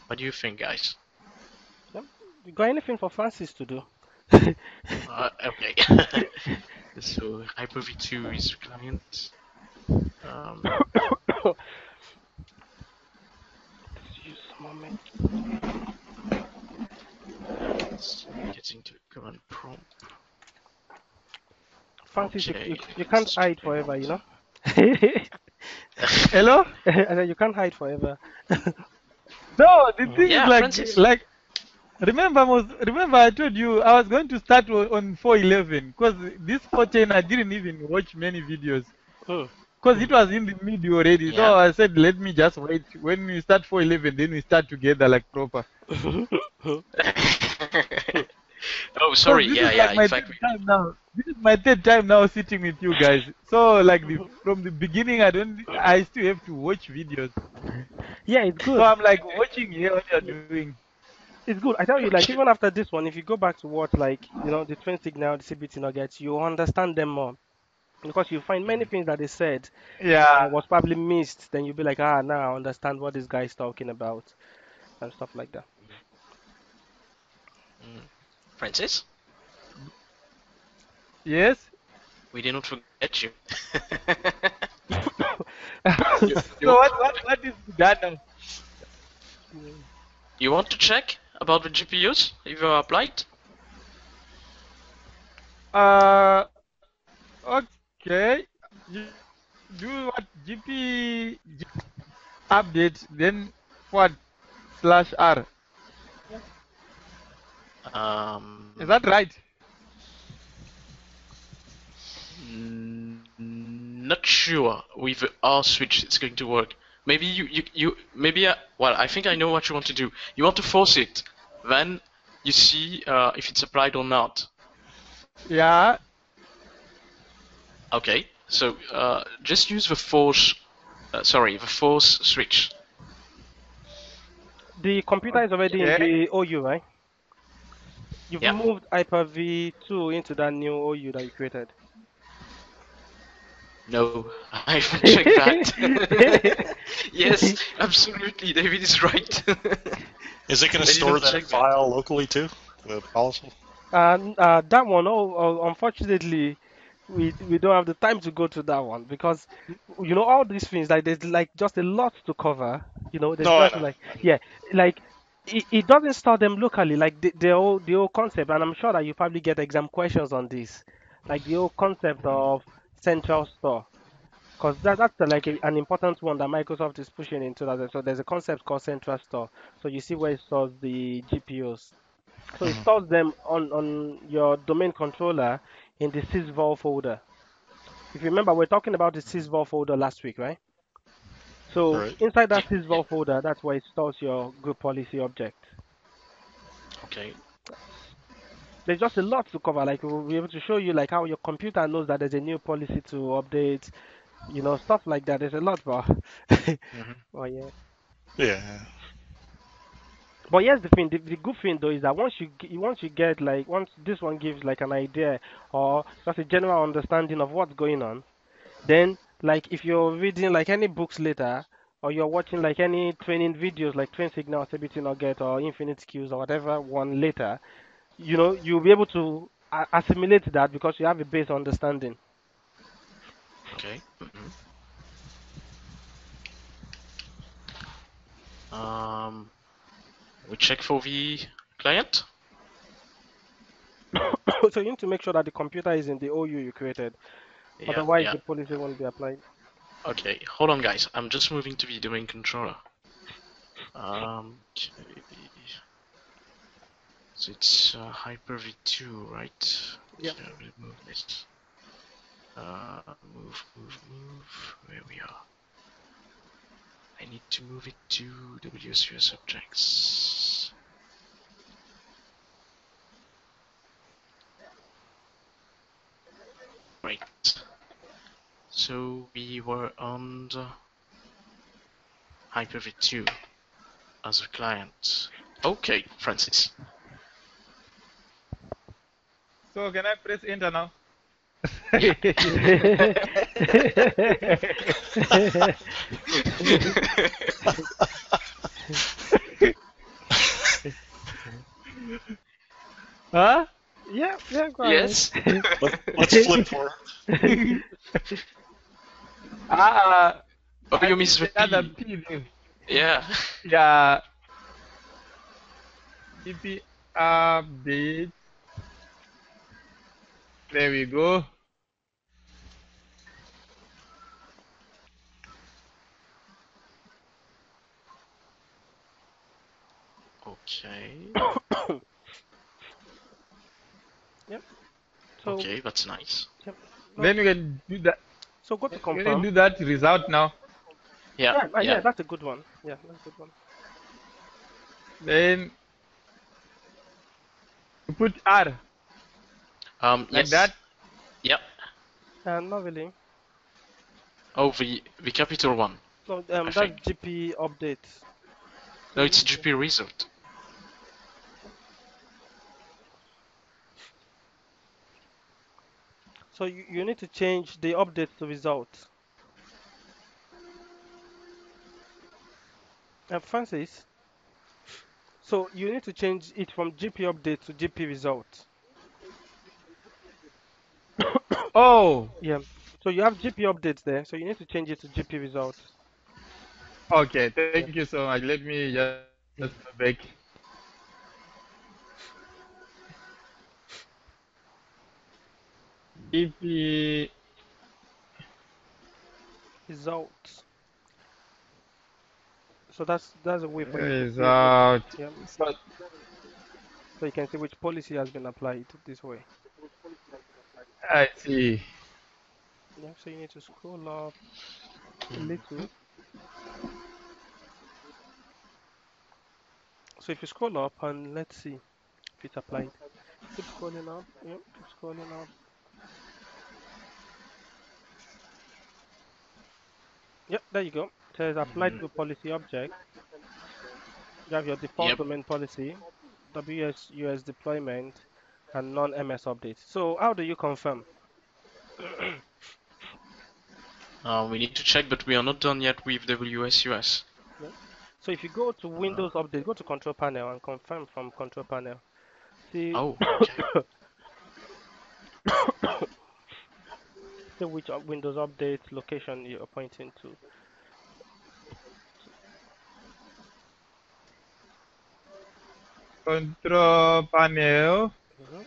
What do you think, guys? Yep. You got anything for Francis to do? Okay. So Hyper-V2 is the client. Use a moment. Getting to command prompt. Francis, Okay. you can't hide forever, you know? Hello? I said you can't hide forever. No, the thing Yeah, is Francis. like remember I told you I was going to start on 411 because this 410 I didn't even watch many videos because it was in the middle already. Yeah. So I said let me just wait. When we start 411, then we start together like proper. Oh, sorry. This Yeah, is yeah. like my In fact, third time now. This is my third time now sitting with you guys. So like from the beginning, I still have to watch videos. Yeah, it's good. So I'm like watching here what you're doing. It's good. I tell you, like even after this one, if you go back to what like the twin signal, the CBT nuggets, you understand them more because you find many things that they said Yeah. was probably missed. Then you'll be like, ah, now I understand what this guy is talking about and stuff like that. Francis, Yes. we did not forget you. You, you, So want, what is done now? you want to check about the GPUs if you applied? Uh, okay. You do what GP update then forward slash R. Is that right? Not sure with the R switch it's going to work. Maybe maybe well, I think I know what you want to do. You want to force it, then you see if it's applied or not. Yeah. Okay, so just use the force. The force switch. The computer is already in Okay. the OU, right? You've Yeah. moved Hyper-V2 into that new OU that you created. No, I will check that. Yes, absolutely. David is right. Is it going I to store didn't that check that. file locally too? The policy? That one, unfortunately, we don't have the time to go to that one because all these things like there's like just a lot to cover. There's No, I just know. like yeah, like it doesn't store them locally like the whole concept, and I'm sure that you probably get exam questions on this, like the whole concept of central store. Because that's like an important one that Microsoft is pushing into that. So there's a concept called central store. So you see where it stores the GPUs. So it Mhm. stores them on your domain controller in the sysvol folder. If you remember, we're talking about the sysvol folder last week, right? So Right. inside Yeah, that yeah. sysvol folder, that's where it stores your group policy object. Okay. There's just a lot to cover. Like we'll be able to show you like how your computer knows that there's a new policy to update, stuff like that. There's a lot, bro. Hmm. Oh yeah. Yeah. But here's the thing, the good thing though is that once you get like once this one gives like an idea or just a general understanding of what's going on, then like if you're reading like any books later or you're watching like any training videos like Train Signal, Stability Nugget or Infinite Skills or whatever one later, you'll be able to assimilate that because you have a base understanding. Okay. Um, we check for the client. So you need to make sure that the computer is in the OU you created. Yeah, Otherwise, yeah. the policy won't be applied. Okay, hold on, guys. I'm just moving to the domain controller. Okay. So it's Hyper-V2, right? Yeah. Okay, I will move this. Move. Where we are. I need to move it to WSUS objects. Right. So we were on the Hyper-V2 as a client. Okay, Francis. So can I press enter now? Yeah. Huh? Yeah, yeah, go ahead. Yes. Let's flip for it. Ah, Oh, I you miss the missed another P. P there. Yeah. Yeah, GP update. There we go. Okay. Yep. So, Okay, that's nice. yep. No, Then we can do that. so go to We can confirm. do that result now. Yeah, Yeah, yeah. that's a good one. Yeah, that's a good one. Then we put R like Yes. that. Yep. Not really. Oh, the capital one, No, I that's think. GP update. No, So, it's GP result. so you need to change the update to result. Francis, so you need to change it from GP update to GP result. Oh, Yeah. So you have GP updates there. So you need to change it to GP results. Okay, Yeah. thank you so much. Let me just go back. GP Results. So that's a way for you to see which. result. Yeah. So, So you can see which policy has been applied this way. I see. Yeah. So you need to scroll up a Mhm. little. So if you scroll up and let's see if it's applied. Keep scrolling up. Yep. Keep scrolling up. Yep. There you go. It says applied group policy object. You have your default Yep. domain policy, WS US deployment, and non-MS update. So how do you confirm? We need to check, but we are not done yet with WSUS. Yeah. So if you go to Windows Update, go to Control Panel and confirm from Control Panel. See, Oh, okay. see which Windows Update location you're pointing to. Control panel. Mhm.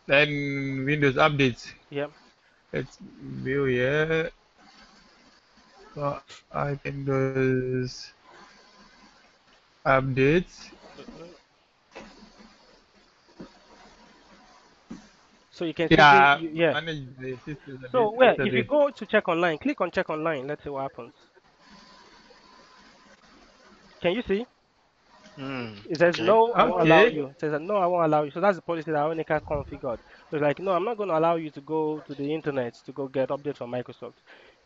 Then Windows updates. Yeah. Let's view here. So I Windows updates. Mhm. So you can see the Yeah, yeah. manage the system So where if you administrator. go to check online, click on check online. Let's see what happens. Can you see? Hmm. It says Okay. no, I won't allow Okay. you. It says no, I won't allow you. So that's the policy that Onika configured. So it's like no, I'm not going to allow you to go to the internet to go get updates from Microsoft.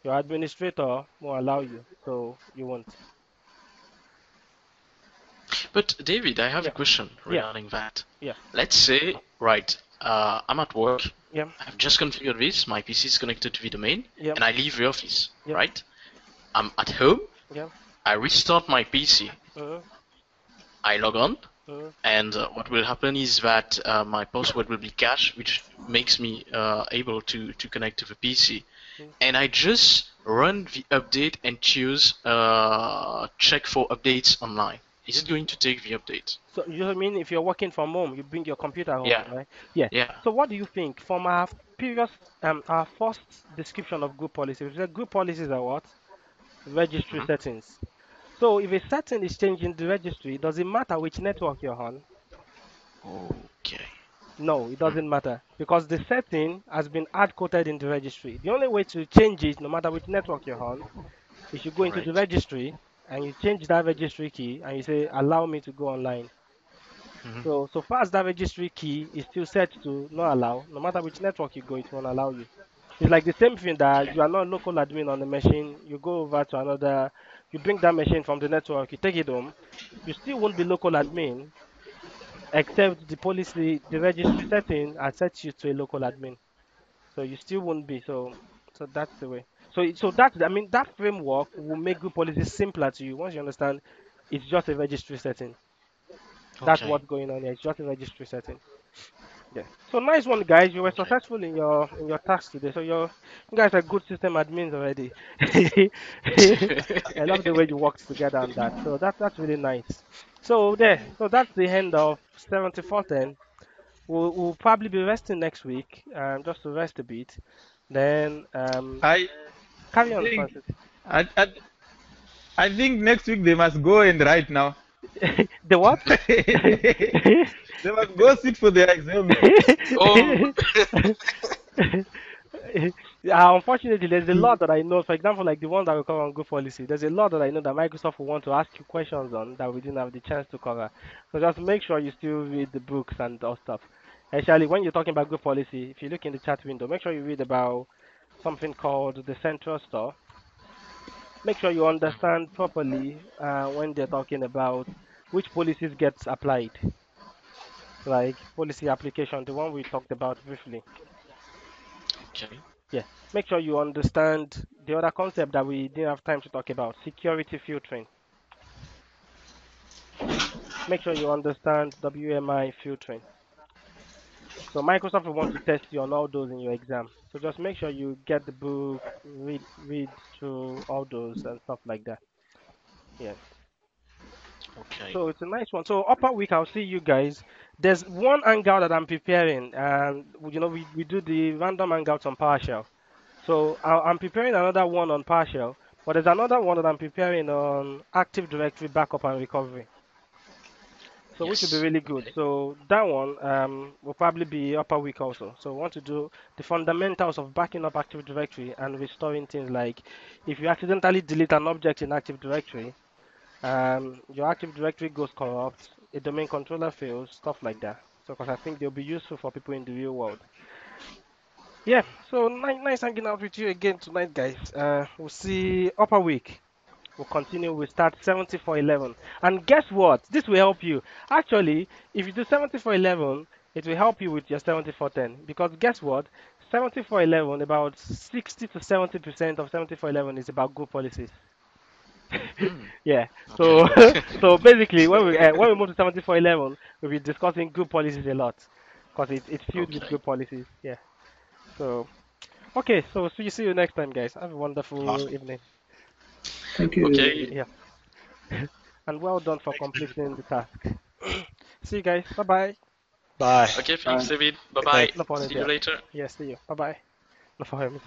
Your administrator won't allow you, so you won't. But David, I have a Yeah, question yeah, regarding that. yeah, Let's say, right, I'm at work. yeah, I've just configured this. My PC is connected to the domain, yeah, and I leave the office. yeah, Right? I'm at home. yeah. I restart my PC. Uh, I log on, uh, and what will happen is that my password will be cached, which makes me able to connect to the PC. mm. And I just run the update and choose check for updates online. Is it going to take the update? So you mean if you're working from home, you bring your computer home, Yeah, right? Yeah. yeah. So what do you think from our previous our first description of group policies? We said group policies are what? Registry Mhm. settings. So if a setting is changed in the registry, does it matter which network you're on? Okay. No, it Hmm. doesn't matter because the setting has been hard coded in the registry. The only way to change it, no matter which network you're on, is you go All into the right. registry and you change that registry key and you say, allow me to go online. Mhm. So far as that registry key is still set to not allow, no matter which network you go, it won't allow you. It's like the same thing that Okay. you are not local admin on the machine, you go over to another, you bring that machine from the network, you take it home, you still won't be local admin except the policy, the registry setting has set you to a local admin. So you still won't be. So that's the way. So that I mean that framework will make group policies simpler to you once you understand it's just a registry setting. That's Okay. what's going on here. It's just a registry setting. Yeah. So nice one, guys. You were Okay. successful in your task today. So you guys are good system admins already. I love the way you worked together on that. So that's really nice. So there. So that's the end of 7410. We'll probably be resting next week, just to rest a bit. Then I carry on, think Francis. I, I, I think next week they must go and write now. The what? They must go sit for their exams. Oh. Yeah, unfortunately, there's a lot that I know. For example, like the one that we cover on Good Policy, there's a lot that I know that Microsoft will want to ask you questions on that we didn't have the chance to cover. So just make sure you still read the books and all stuff. Actually, when you're talking about Good Policy, if you look in the chat window, make sure you read about something called the Central Store. Make sure you understand properly when they're talking about which policies gets applied, like policy application, the one we talked about briefly. Okay. Yeah, make sure you understand the other concept that we didn't have time to talk about, security filtering. make sure you understand WMI filtering. So Microsoft will want to test you on all those in your exam. So just make sure you get the book, read through all those and stuff like that. Yeah. Okay. So it's a nice one. So upper week, I'll see you guys. There's one hangout that I'm preparing, and we do the random hangouts on PowerShell. So I'm preparing another one on PowerShell, but there's another one that I'm preparing on Active Directory backup and recovery. So which will be Yes. really good. Okay. So that one will probably be upper week also. So we want to do the fundamentals of backing up Active Directory and restoring things like if you accidentally delete an object in Active Directory, your Active Directory goes corrupt, a domain controller fails, stuff like that. So because I think they'll be useful for people in the real world. Yeah, so nice hanging out with you again tonight, guys. We'll see upper week. We'll continue. We'll start 70 for 11. And guess what? This will help you. Actually, if you do 70 for 11, it will help you with your 70 for 10. Because guess what? 70 for 11, about 60 to 70% of 70 for 11 is about good policies. Hmm. Yeah. Okay. So so basically, when we move to 70 for 11, we'll be discussing good policies a lot. Because it's filled with Okay. good policies. Yeah. So, okay. So see you next time, guys. Have a wonderful Awesome. evening. Thank Okay. you. Yeah. And well done for Thanks, David. completing the task. See you guys. Bye bye. Bye. Okay. Bye. Thanks, David. Bye Good night. bye. No problem. See you Yeah. later. Yeah. See you. Bye bye. No problem.